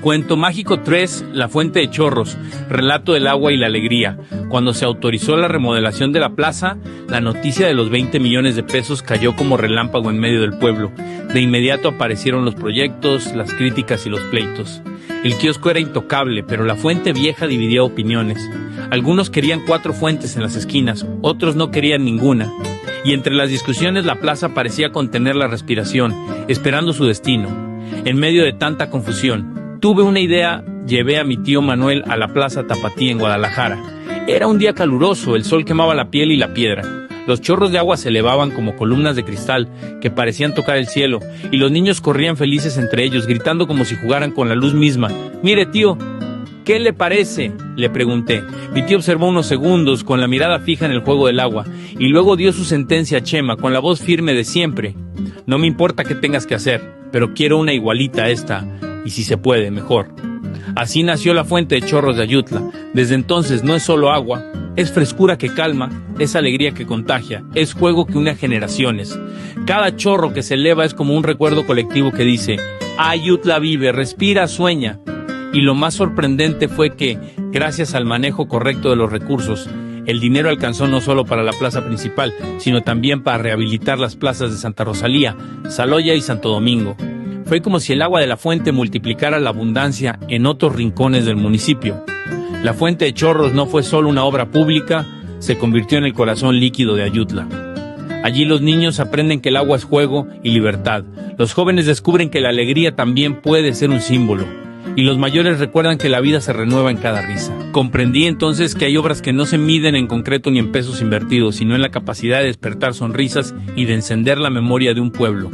Cuento mágico 3, La Fuente de Chorros, relato del agua y la alegría. Cuando se autorizó la remodelación de la plaza, la noticia de los 20 millones de pesos cayó como relámpago en medio del pueblo. De inmediato aparecieron los proyectos, las críticas y los pleitos. El kiosco era intocable, pero la fuente vieja dividía opiniones. Algunos querían 4 fuentes en las esquinas, otros no querían ninguna. Y entre las discusiones la plaza parecía contener la respiración, esperando su destino. En medio de tanta confusión, tuve una idea, llevé a mi tío Manuel a la Plaza Tapatí en Guadalajara. Era un día caluroso, el sol quemaba la piel y la piedra. Los chorros de agua se elevaban como columnas de cristal que parecían tocar el cielo, y los niños corrían felices entre ellos, gritando como si jugaran con la luz misma. «¡Mire, tío!». ¿Qué le parece?, le pregunté. Mi tío observó unos segundos con la mirada fija en el juego del agua y luego dio su sentencia a Chema con la voz firme de siempre. No me importa qué tengas que hacer, pero quiero una igualita a esta, y si se puede, mejor. Así nació la fuente de chorros de Ayutla. Desde entonces no es solo agua, es frescura que calma, es alegría que contagia, es juego que une a generaciones. Cada chorro que se eleva es como un recuerdo colectivo que dice: Ayutla vive, respira, sueña. Y lo más sorprendente fue que, gracias al manejo correcto de los recursos, el dinero alcanzó no solo para la plaza principal, sino también para rehabilitar las plazas de Santa Rosalía, Saloya y Santo Domingo. Fue como si el agua de la fuente multiplicara la abundancia en otros rincones del municipio. La fuente de chorros no fue solo una obra pública, se convirtió en el corazón líquido de Ayutla. Allí los niños aprenden que el agua es juego y libertad. Los jóvenes descubren que la alegría también puede ser un símbolo. Y los mayores recuerdan que la vida se renueva en cada risa. Comprendí entonces que hay obras que no se miden en concreto ni en pesos invertidos, sino en la capacidad de despertar sonrisas y de encender la memoria de un pueblo.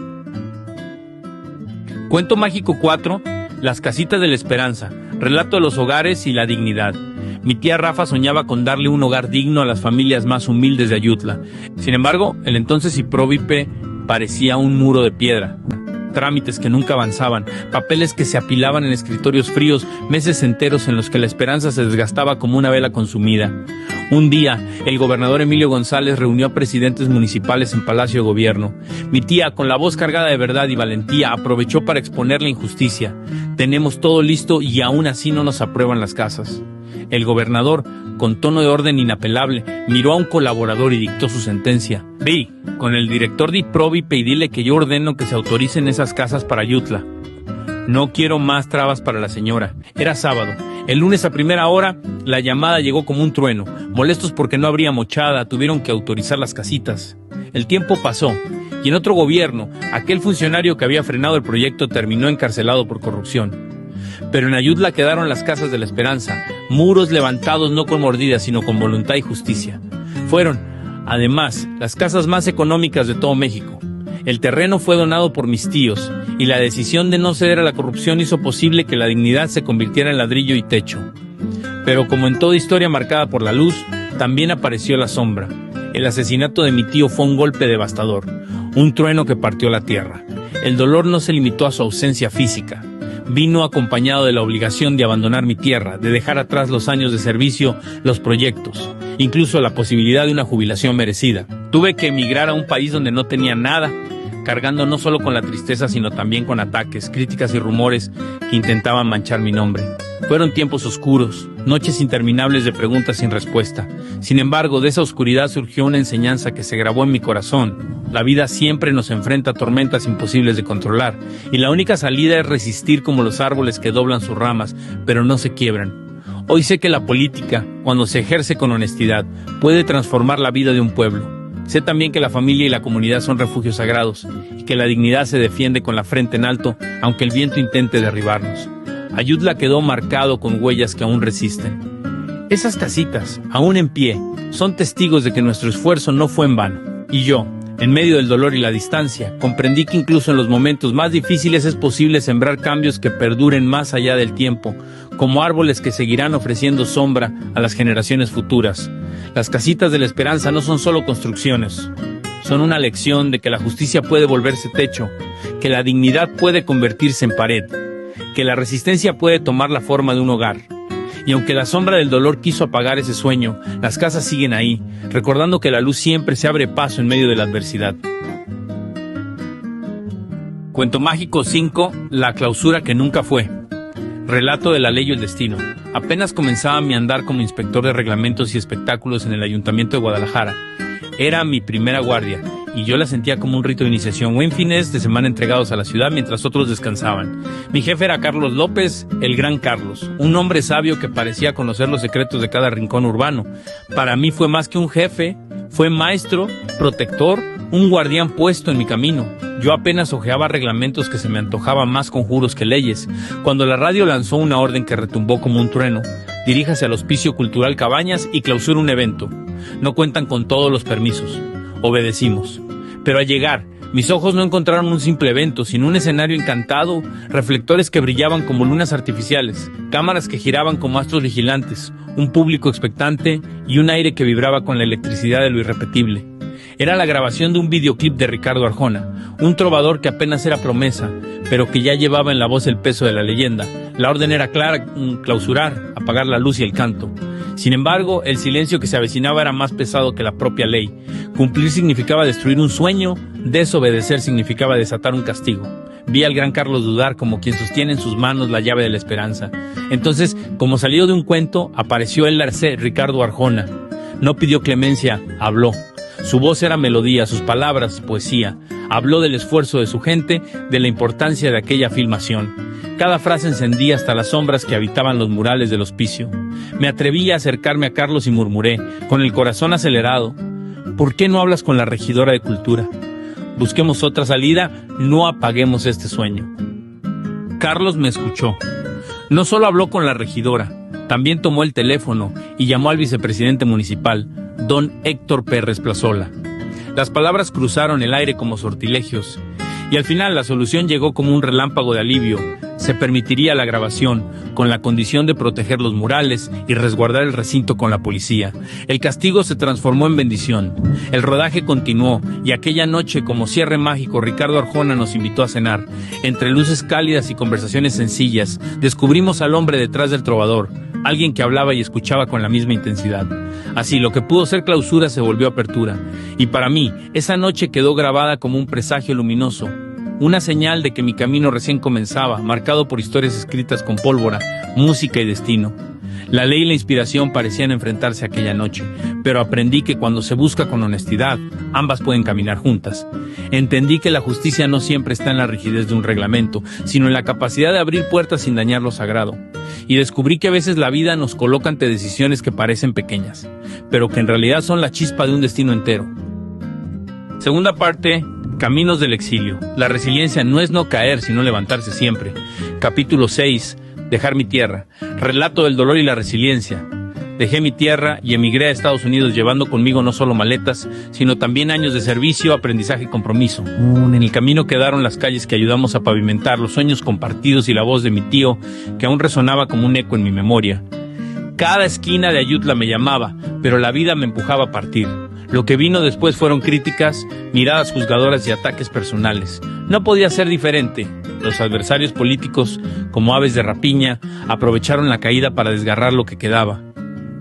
Cuento mágico 4, Las casitas de la esperanza, relato de los hogares y la dignidad. Mi tía Rafa soñaba con darle un hogar digno a las familias más humildes de Ayutla. Sin embargo, el entonces Ipróvipe parecía un muro de piedra. Trámites que nunca avanzaban, papeles que se apilaban en escritorios fríos, meses enteros en los que la esperanza se desgastaba como una vela consumida. Un día, el gobernador Emilio González reunió a presidentes municipales en Palacio de Gobierno. Mi tía, con la voz cargada de verdad y valentía, aprovechó para exponer la injusticia. Tenemos todo listo y aún así no nos aprueban las casas. El gobernador, con tono de orden inapelable, miró a un colaborador y dictó su sentencia. Ve con el director de Ipróvipe y dile que yo ordeno que se autoricen esas casas para Ayutla. No quiero más trabas para la señora. Era sábado. El lunes a primera hora, la llamada llegó como un trueno. Molestos porque no habría mochada, tuvieron que autorizar las casitas. El tiempo pasó, y en otro gobierno, aquel funcionario que había frenado el proyecto terminó encarcelado por corrupción. Pero en Ayutla quedaron las casas de la esperanza, muros levantados no con mordidas, sino con voluntad y justicia. Fueron, además, las casas más económicas de todo México. El terreno fue donado por mis tíos, y la decisión de no ceder a la corrupción hizo posible que la dignidad se convirtiera en ladrillo y techo. Pero como en toda historia marcada por la luz, también apareció la sombra. El asesinato de mi tío fue un golpe devastador, un trueno que partió la tierra. El dolor no se limitó a su ausencia física. Vino acompañado de la obligación de abandonar mi tierra, de dejar atrás los años de servicio, los proyectos, incluso la posibilidad de una jubilación merecida. Tuve que emigrar a un país donde no tenía nada, cargando no solo con la tristeza, sino también con ataques, críticas y rumores que intentaban manchar mi nombre. Fueron tiempos oscuros, noches interminables de preguntas sin respuesta. Sin embargo, de esa oscuridad surgió una enseñanza que se grabó en mi corazón. La vida siempre nos enfrenta a tormentas imposibles de controlar, y la única salida es resistir como los árboles que doblan sus ramas, pero no se quiebran. Hoy sé que la política, cuando se ejerce con honestidad, puede transformar la vida de un pueblo. Sé también que la familia y la comunidad son refugios sagrados, y que la dignidad se defiende con la frente en alto, aunque el viento intente derribarnos. Ayutla quedó marcado con huellas que aún resisten. Esas casitas, aún en pie, son testigos de que nuestro esfuerzo no fue en vano. Y yo, en medio del dolor y la distancia, comprendí que incluso en los momentos más difíciles es posible sembrar cambios que perduren más allá del tiempo, como árboles que seguirán ofreciendo sombra a las generaciones futuras. Las casitas de la esperanza no son solo construcciones, son una lección de que la justicia puede volverse techo, que la dignidad puede convertirse en pared, que la resistencia puede tomar la forma de un hogar. Y aunque la sombra del dolor quiso apagar ese sueño, las casas siguen ahí, recordando que la luz siempre se abre paso en medio de la adversidad. Cuento mágico 5, La clausura que nunca fue. Relato de la ley y el destino. Apenas comenzaba mi andar como inspector de reglamentos y espectáculos en el Ayuntamiento de Guadalajara. Era mi primera guardia, y yo la sentía como un rito de iniciación, o en fines de semana entregados a la ciudad mientras otros descansaban. Mi jefe era Carlos López, el gran Carlos, un hombre sabio que parecía conocer los secretos de cada rincón urbano. Para mí fue más que un jefe, fue maestro, protector, un guardián puesto en mi camino. Yo apenas hojeaba reglamentos que se me antojaban más conjuros que leyes, cuando la radio lanzó una orden que retumbó como un trueno. Diríjase al Hospicio Cultural Cabañas y clausura un evento. No cuentan con todos los permisos. Obedecimos. Pero al llegar, Mis ojos no encontraron un simple evento, sino un escenario encantado, reflectores que brillaban como lunas artificiales, cámaras que giraban como astros vigilantes, un público expectante y un aire que vibraba con la electricidad de lo irrepetible. Era la grabación de un videoclip de Ricardo Arjona, un trovador que apenas era promesa, pero que ya llevaba en la voz el peso de la leyenda. La orden era clara: clausurar, apagar la luz y el canto. Sin embargo, el silencio que se avecinaba era más pesado que la propia ley. Cumplir significaba destruir un sueño, desobedecer significaba desatar un castigo. Vi al gran Carlos dudar, como quien sostiene en sus manos la llave de la esperanza. Entonces, como salido de un cuento, apareció el Larcé, Ricardo Arjona. No pidió clemencia, habló. Su voz era melodía, sus palabras poesía. Habló del esfuerzo de su gente, de la importancia de aquella filmación. Cada frase encendía hasta las sombras que habitaban los murales del hospicio. Me atreví a acercarme a Carlos y murmuré, con el corazón acelerado: ¿por qué no hablas con la regidora de Cultura? Busquemos otra salida, no apaguemos este sueño. Carlos me escuchó. No solo habló con la regidora, también tomó el teléfono y llamó al vicepresidente municipal, don Héctor Pérez Plazola. Las palabras cruzaron el aire como sortilegios, y al final la solución llegó como un relámpago de alivio. Se permitiría la grabación, con la condición de proteger los murales y resguardar el recinto con la policía. El castigo se transformó en bendición. El rodaje continuó, y aquella noche, como cierre mágico, Ricardo Arjona nos invitó a cenar. Entre luces cálidas y conversaciones sencillas, descubrimos al hombre detrás del trovador, alguien que hablaba y escuchaba con la misma intensidad. Así, lo que pudo ser clausura se volvió apertura, y para mí, esa noche quedó grabada como un presagio luminoso, una señal de que mi camino recién comenzaba, marcado por historias escritas con pólvora, música y destino. La ley y la inspiración parecían enfrentarse aquella noche, pero aprendí que cuando se busca con honestidad, ambas pueden caminar juntas. Entendí que la justicia no siempre está en la rigidez de un reglamento, sino en la capacidad de abrir puertas sin dañar lo sagrado. Y descubrí que a veces la vida nos coloca ante decisiones que parecen pequeñas, pero que en realidad son la chispa de un destino entero. Segunda parte: Caminos del exilio. La resiliencia no es no caer, sino levantarse siempre. Capítulo 6. Dejar mi tierra. Relato del dolor y la resiliencia. Dejé mi tierra y emigré a Estados Unidos, llevando conmigo no solo maletas, sino también años de servicio, aprendizaje y compromiso. En el camino quedaron las calles que ayudamos a pavimentar, los sueños compartidos y la voz de mi tío, que aún resonaba como un eco en mi memoria. Cada esquina de Ayutla me llamaba, pero la vida me empujaba a partir. Lo que vino después fueron críticas, miradas juzgadoras y ataques personales. No podía ser diferente. Los adversarios políticos, como aves de rapiña, aprovecharon la caída para desgarrar lo que quedaba.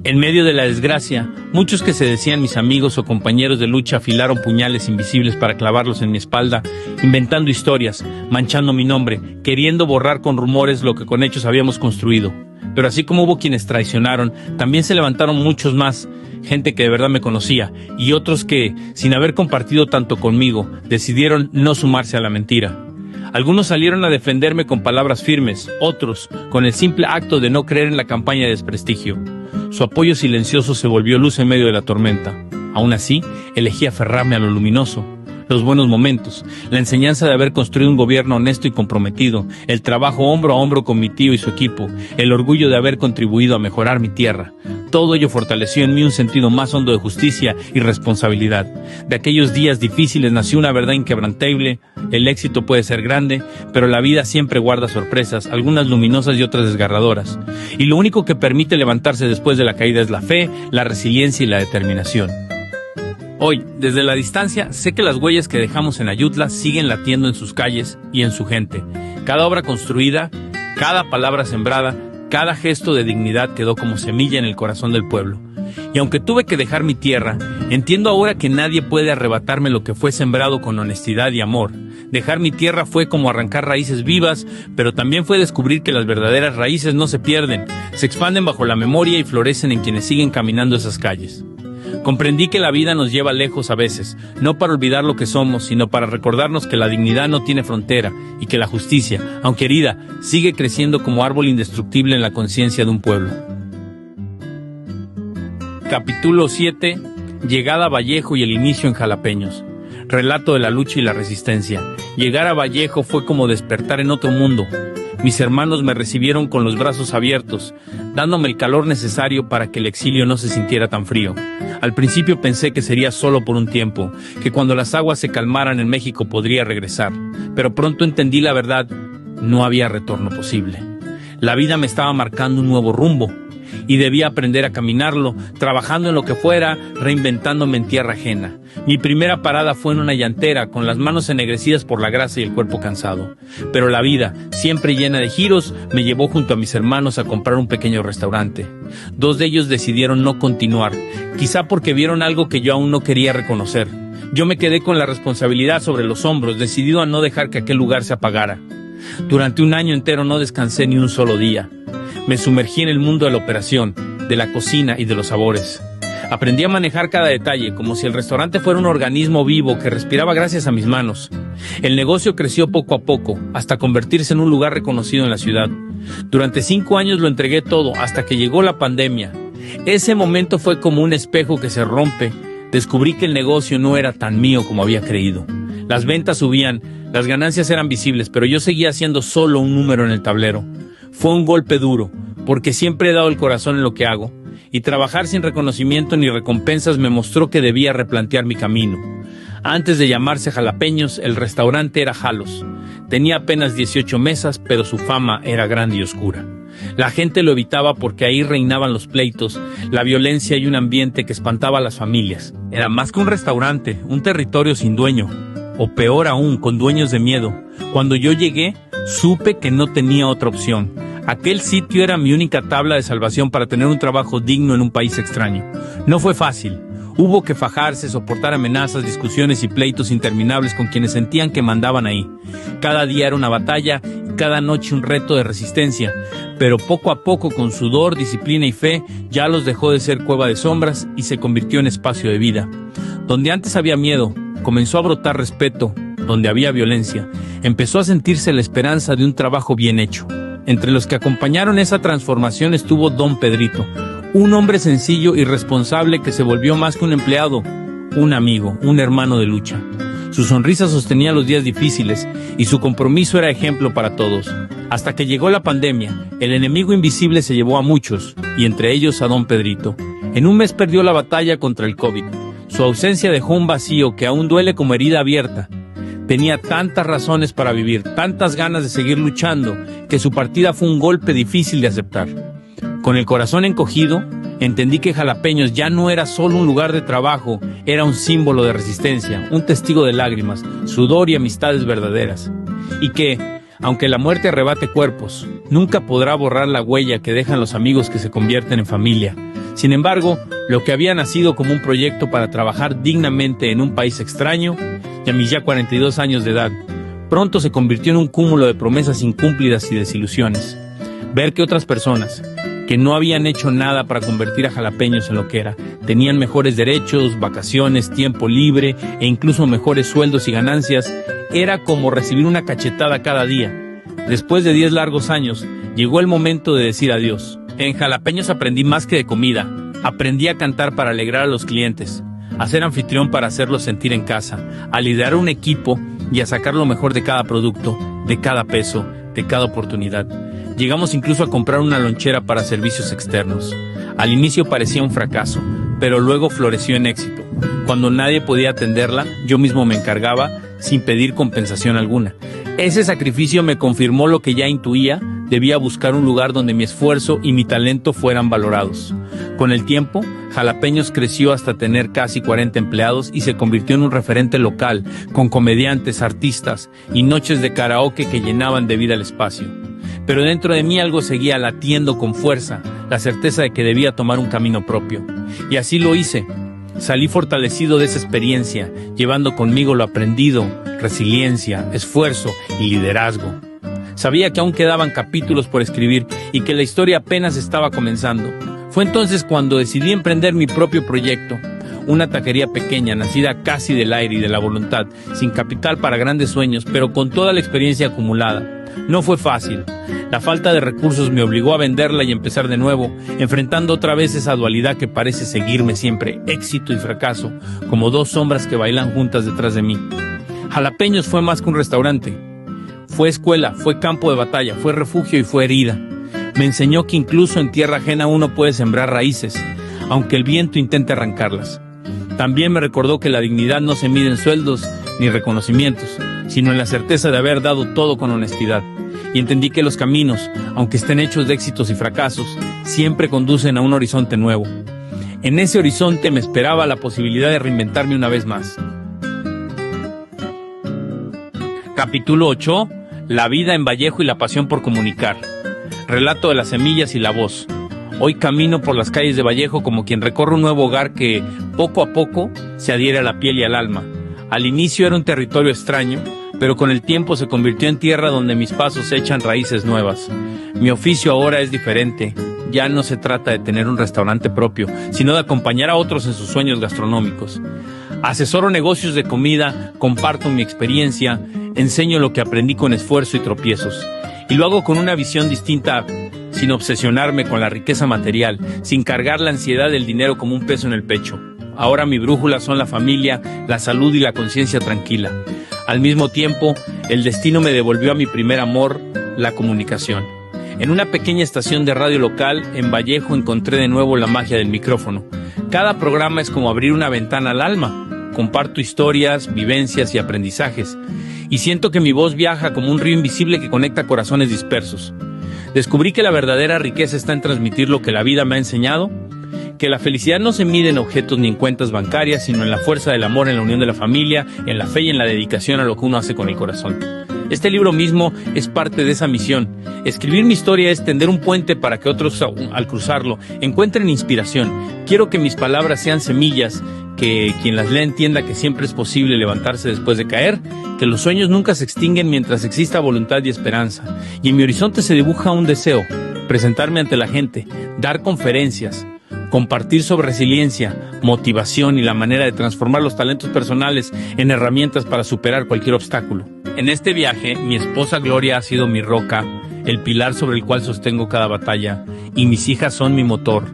En medio de la desgracia, muchos que se decían mis amigos o compañeros de lucha afilaron puñales invisibles para clavarlos en mi espalda, inventando historias, manchando mi nombre, queriendo borrar con rumores lo que con hechos habíamos construido. Pero así como hubo quienes traicionaron, también se levantaron muchos más, gente que de verdad me conocía, y otros que, sin haber compartido tanto conmigo, decidieron no sumarse a la mentira. Algunos salieron a defenderme con palabras firmes, otros con el simple acto de no creer en la campaña de desprestigio. Su apoyo silencioso se volvió luz en medio de la tormenta. Aún así, elegí aferrarme a lo luminoso, los buenos momentos, la enseñanza de haber construido un gobierno honesto y comprometido, el trabajo hombro a hombro con mi tío y su equipo, el orgullo de haber contribuido a mejorar mi tierra. Todo ello fortaleció en mí un sentido más hondo de justicia y responsabilidad. De aquellos días difíciles nació una verdad inquebrantable: el éxito puede ser grande, pero la vida siempre guarda sorpresas, algunas luminosas y otras desgarradoras. Y lo único que permite levantarse después de la caída es la fe, la resiliencia y la determinación. Hoy, desde la distancia, sé que las huellas que dejamos en Ayutla siguen latiendo en sus calles y en su gente. Cada obra construida, cada palabra sembrada, cada gesto de dignidad quedó como semilla en el corazón del pueblo. Y aunque tuve que dejar mi tierra, entiendo ahora que nadie puede arrebatarme lo que fue sembrado con honestidad y amor. Dejar mi tierra fue como arrancar raíces vivas, pero también fue descubrir que las verdaderas raíces no se pierden, se expanden bajo la memoria y florecen en quienes siguen caminando esas calles. Comprendí que la vida nos lleva lejos a veces, no para olvidar lo que somos, sino para recordarnos que la dignidad no tiene frontera y que la justicia, aunque herida, sigue creciendo como árbol indestructible en la conciencia de un pueblo. Capítulo 7. Llegada a Vallejo y el inicio en Jalapeños. Relato de la lucha y la resistencia. Llegar a Vallejo fue como despertar en otro mundo. Mis hermanos me recibieron con los brazos abiertos, dándome el calor necesario para que el exilio no se sintiera tan frío. Al principio pensé que sería solo por un tiempo, que cuando las aguas se calmaran en México podría regresar, pero pronto entendí la verdad: no había retorno posible. La vida me estaba marcando un nuevo rumbo, y debía aprender a caminarlo, trabajando en lo que fuera, reinventándome en tierra ajena. Mi primera parada fue en una llantera, con las manos ennegrecidas por la grasa y el cuerpo cansado. Pero la vida, siempre llena de giros, me llevó junto a mis hermanos a comprar un pequeño restaurante. 2 de ellos decidieron no continuar, quizá porque vieron algo que yo aún no quería reconocer. Yo me quedé con la responsabilidad sobre los hombros, decidido a no dejar que aquel lugar se apagara. Durante un año entero no descansé ni un solo día. Me sumergí en el mundo de la operación, de la cocina y de los sabores. Aprendí a manejar cada detalle, como si el restaurante fuera un organismo vivo que respiraba gracias a mis manos. El negocio creció poco a poco, hasta convertirse en un lugar reconocido en la ciudad. Durante 5 años lo entregué todo, hasta que llegó la pandemia. Ese momento fue como un espejo que se rompe. Descubrí que el negocio no era tan mío como había creído. Las ventas subían, las ganancias eran visibles, pero yo seguía siendo solo un número en el tablero. Fue un golpe duro, porque siempre he dado el corazón en lo que hago, y trabajar sin reconocimiento ni recompensas me mostró que debía replantear mi camino. Antes de llamarse Jalapeños, el restaurante era Jalos. Tenía apenas 18 mesas, pero su fama era grande y oscura. La gente lo evitaba porque ahí reinaban los pleitos, la violencia y un ambiente que espantaba a las familias. Era más que un restaurante, un territorio sin dueño, o peor aún, con dueños de miedo. Cuando yo llegué, supe que no tenía otra opción. Aquel sitio era mi única tabla de salvación para tener un trabajo digno en un país extraño. No fue fácil. Hubo que fajarse, soportar amenazas, discusiones y pleitos interminables con quienes sentían que mandaban ahí. Cada día era una batalla y cada noche un reto de resistencia. Pero poco a poco, con sudor, disciplina y fe, ya los dejó de ser cueva de sombras y se convirtió en espacio de vida. Donde antes había miedo, comenzó a brotar respeto. Donde había violencia, empezó a sentirse la esperanza de un trabajo bien hecho. Entre los que acompañaron esa transformación estuvo Don Pedrito, un hombre sencillo y responsable que se volvió más que un empleado, un amigo, un hermano de lucha. Su sonrisa sostenía los días difíciles y su compromiso era ejemplo para todos. Hasta que llegó la pandemia, el enemigo invisible se llevó a muchos, y entre ellos a Don Pedrito. En un mes perdió la batalla contra el COVID. Su ausencia dejó un vacío que aún duele como herida abierta. Tenía tantas razones para vivir, tantas ganas de seguir luchando, que su partida fue un golpe difícil de aceptar. Con el corazón encogido, entendí que Jalapeños ya no era solo un lugar de trabajo, era un símbolo de resistencia, un testigo de lágrimas, sudor y amistades verdaderas. Y que, aunque la muerte arrebate cuerpos, nunca podrá borrar la huella que dejan los amigos que se convierten en familia. Sin embargo, lo que había nacido como un proyecto para trabajar dignamente en un país extraño, y a mis ya 42 años de edad, pronto se convirtió en un cúmulo de promesas incumplidas y desilusiones. Ver que otras personas, que no habían hecho nada para convertir a Jalapeños en lo que era, tenían mejores derechos, vacaciones, tiempo libre e incluso mejores sueldos y ganancias, era como recibir una cachetada cada día. Después de 10 largos años, llegó el momento de decir adiós. En Jalapeños aprendí más que de comida. Aprendí a cantar para alegrar a los clientes, a ser anfitrión para hacerlos sentir en casa, a liderar un equipo y a sacar lo mejor de cada producto, de cada peso, de cada oportunidad. Llegamos incluso a comprar una lonchera para servicios externos. Al inicio parecía un fracaso, pero luego floreció en éxito. Cuando nadie podía atenderla, yo mismo me encargaba sin pedir compensación alguna. Ese sacrificio me confirmó lo que ya intuía: debía buscar un lugar donde mi esfuerzo y mi talento fueran valorados. Con el tiempo, Jalapeños creció hasta tener casi 40 empleados y se convirtió en un referente local, con comediantes, artistas y noches de karaoke que llenaban de vida el espacio. Pero dentro de mí algo seguía latiendo con fuerza, la certeza de que debía tomar un camino propio. Y así lo hice. Salí fortalecido de esa experiencia, llevando conmigo lo aprendido, resiliencia, esfuerzo y liderazgo. Sabía que aún quedaban capítulos por escribir y que la historia apenas estaba comenzando. Fue entonces cuando decidí emprender mi propio proyecto, una taquería pequeña, nacida casi del aire y de la voluntad, sin capital para grandes sueños, pero con toda la experiencia acumulada. No fue fácil. La falta de recursos me obligó a venderla y empezar de nuevo, enfrentando otra vez esa dualidad que parece seguirme siempre, éxito y fracaso, como dos sombras que bailan juntas detrás de mí. Jalapeños fue más que un restaurante. Fue escuela, fue campo de batalla, fue refugio y fue herida. Me enseñó que incluso en tierra ajena uno puede sembrar raíces, aunque el viento intente arrancarlas. También me recordó que la dignidad no se mide en sueldos ni reconocimientos, sino en la certeza de haber dado todo con honestidad. Y entendí que los caminos, aunque estén hechos de éxitos y fracasos, siempre conducen a un horizonte nuevo. En ese horizonte me esperaba la posibilidad de reinventarme una vez más. Capítulo 8. La vida en Vallejo y la pasión por comunicar. Relato de las semillas y la voz. Hoy camino por las calles de Vallejo como quien recorre un nuevo hogar que, poco a poco, se adhiere a la piel y al alma. Al inicio era un territorio extraño, pero con el tiempo se convirtió en tierra donde mis pasos echan raíces nuevas. Mi oficio ahora es diferente. Ya no se trata de tener un restaurante propio, sino de acompañar a otros en sus sueños gastronómicos. Asesoro negocios de comida, comparto mi experiencia, enseño lo que aprendí con esfuerzo y tropiezos. Y lo hago con una visión distinta, sin obsesionarme con la riqueza material, sin cargar la ansiedad del dinero como un peso en el pecho. Ahora mi brújula son la familia, la salud y la conciencia tranquila. Al mismo tiempo, el destino me devolvió a mi primer amor, la comunicación. En una pequeña estación de radio local, en Vallejo, encontré de nuevo la magia del micrófono. Cada programa es como abrir una ventana al alma. Comparto historias, vivencias y aprendizajes. Y siento que mi voz viaja como un río invisible que conecta corazones dispersos. Descubrí que la verdadera riqueza está en transmitir lo que la vida me ha enseñado, que la felicidad no se mide en objetos ni en cuentas bancarias, sino en la fuerza del amor, en la unión de la familia, en la fe y en la dedicación a lo que uno hace con el corazón. Este libro mismo es parte de esa misión. Escribir mi historia es tender un puente para que otros, al cruzarlo, encuentren inspiración. Quiero que mis palabras sean semillas, que quien las lea entienda que siempre es posible levantarse después de caer, que los sueños nunca se extinguen mientras exista voluntad y esperanza. Y en mi horizonte se dibuja un deseo: presentarme ante la gente, dar conferencias, compartir sobre resiliencia, motivación y la manera de transformar los talentos personales en herramientas para superar cualquier obstáculo. En este viaje, mi esposa Gloria ha sido mi roca, el pilar sobre el cual sostengo cada batalla, y mis hijas son mi motor,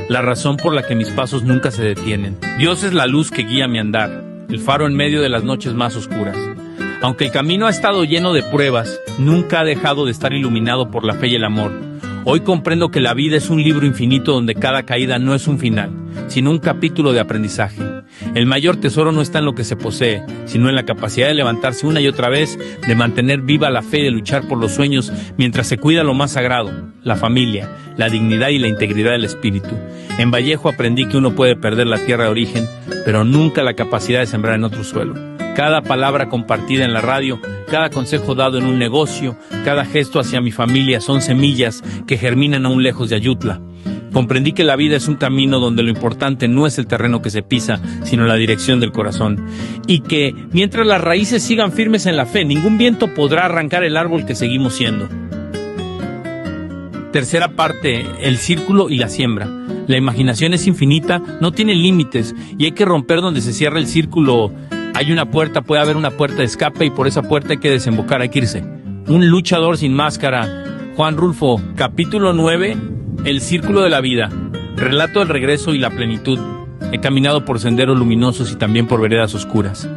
la razón por la que mis pasos nunca se detienen. Dios es la luz que guía mi andar, el faro en medio de las noches más oscuras. Aunque el camino ha estado lleno de pruebas, nunca ha dejado de estar iluminado por la fe y el amor. Hoy comprendo que la vida es un libro infinito donde cada caída no es un final, sino un capítulo de aprendizaje. El mayor tesoro no está en lo que se posee, sino en la capacidad de levantarse una y otra vez, de mantener viva la fe y de luchar por los sueños mientras se cuida lo más sagrado, la familia, la dignidad y la integridad del espíritu. En Vallejo aprendí que uno puede perder la tierra de origen, pero nunca la capacidad de sembrar en otro suelo. Cada palabra compartida en la radio, cada consejo dado en un negocio, cada gesto hacia mi familia son semillas que germinan aún lejos de Ayutla. Comprendí que la vida es un camino donde lo importante no es el terreno que se pisa, sino la dirección del corazón. Y que, mientras las raíces sigan firmes en la fe, ningún viento podrá arrancar el árbol que seguimos siendo. Tercera parte, el círculo y la siembra. La imaginación es infinita, no tiene límites, y hay que romper donde se cierra el círculo. Hay una puerta, puede haber una puerta de escape, y por esa puerta hay que desembocar, hay que irse. Un luchador sin máscara. Juan Rulfo, capítulo 9, el círculo de la vida. Relato del regreso y la plenitud. He caminado por senderos luminosos y también por veredas oscuras.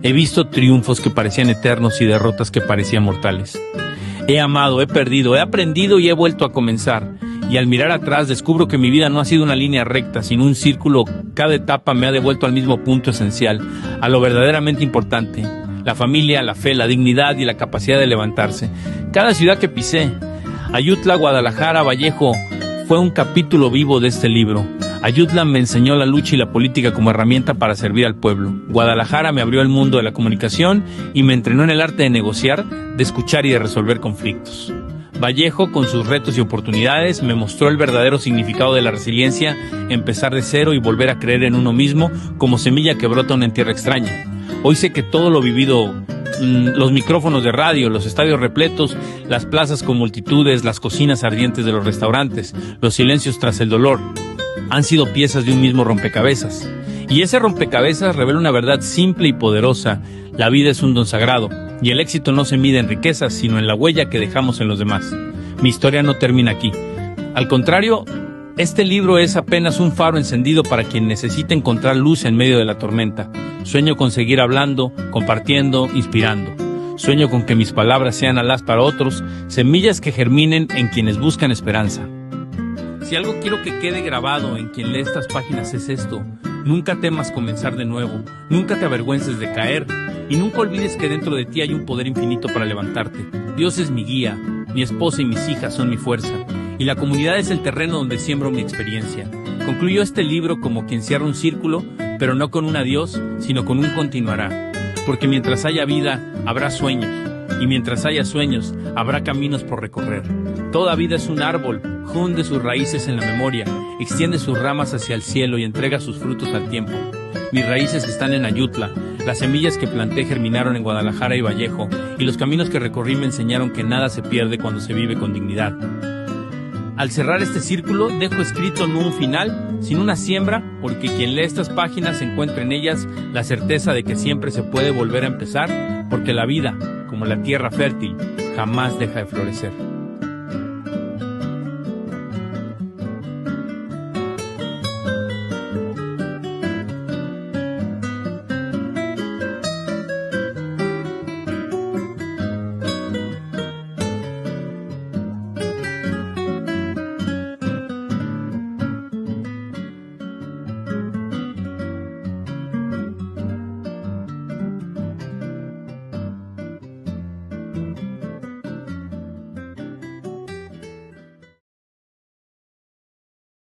He visto triunfos que parecían eternos y derrotas que parecían mortales. He amado, he perdido, he aprendido y he vuelto a comenzar. Y al mirar atrás descubro que mi vida no ha sido una línea recta, sino un círculo. Cada etapa me ha devuelto al mismo punto esencial, a lo verdaderamente importante: la familia, la fe, la dignidad y la capacidad de levantarse. Cada ciudad que pisé, Ayutla, Guadalajara, Vallejo, fue un capítulo vivo de este libro. Ayutla me enseñó la lucha y la política como herramienta para servir al pueblo. Guadalajara me abrió el mundo de la comunicación y me entrenó en el arte de negociar, de escuchar y de resolver conflictos. Vallejo, con sus retos y oportunidades, me mostró el verdadero significado de la resiliencia, empezar de cero y volver a creer en uno mismo como semilla que brota en tierra extraña. Hoy sé que todo lo vivido, los micrófonos de radio, los estadios repletos, las plazas con multitudes, las cocinas ardientes de los restaurantes, los silencios tras el dolor, han sido piezas de un mismo rompecabezas. Y ese rompecabezas revela una verdad simple y poderosa: la vida es un don sagrado, y el éxito no se mide en riquezas, sino en la huella que dejamos en los demás. Mi historia no termina aquí. Al contrario, este libro es apenas un faro encendido para quien necesita encontrar luz en medio de la tormenta. Sueño con seguir hablando, compartiendo, inspirando. Sueño con que mis palabras sean alas para otros, semillas que germinen en quienes buscan esperanza. Si algo quiero que quede grabado en quien lee estas páginas es esto: nunca temas comenzar de nuevo, nunca te avergüences de caer y nunca olvides que dentro de ti hay un poder infinito para levantarte. Dios es mi guía, mi esposa y mis hijas son mi fuerza, y la comunidad es el terreno donde siembro mi experiencia. Concluyo este libro como quien cierra un círculo, pero no con un adiós, sino con un continuará. Porque mientras haya vida, habrá sueños, y mientras haya sueños, habrá caminos por recorrer. Toda vida es un árbol, hunde sus raíces en la memoria, extiende sus ramas hacia el cielo y entrega sus frutos al tiempo. Mis raíces están en Ayutla, las semillas que planté germinaron en Guadalajara y Vallejo, y los caminos que recorrí me enseñaron que nada se pierde cuando se vive con dignidad. Al cerrar este círculo, dejo escrito no un final, sino una siembra, porque quien lee estas páginas encuentra en ellas la certeza de que siempre se puede volver a empezar, porque la vida, como la tierra fértil, jamás deja de florecer.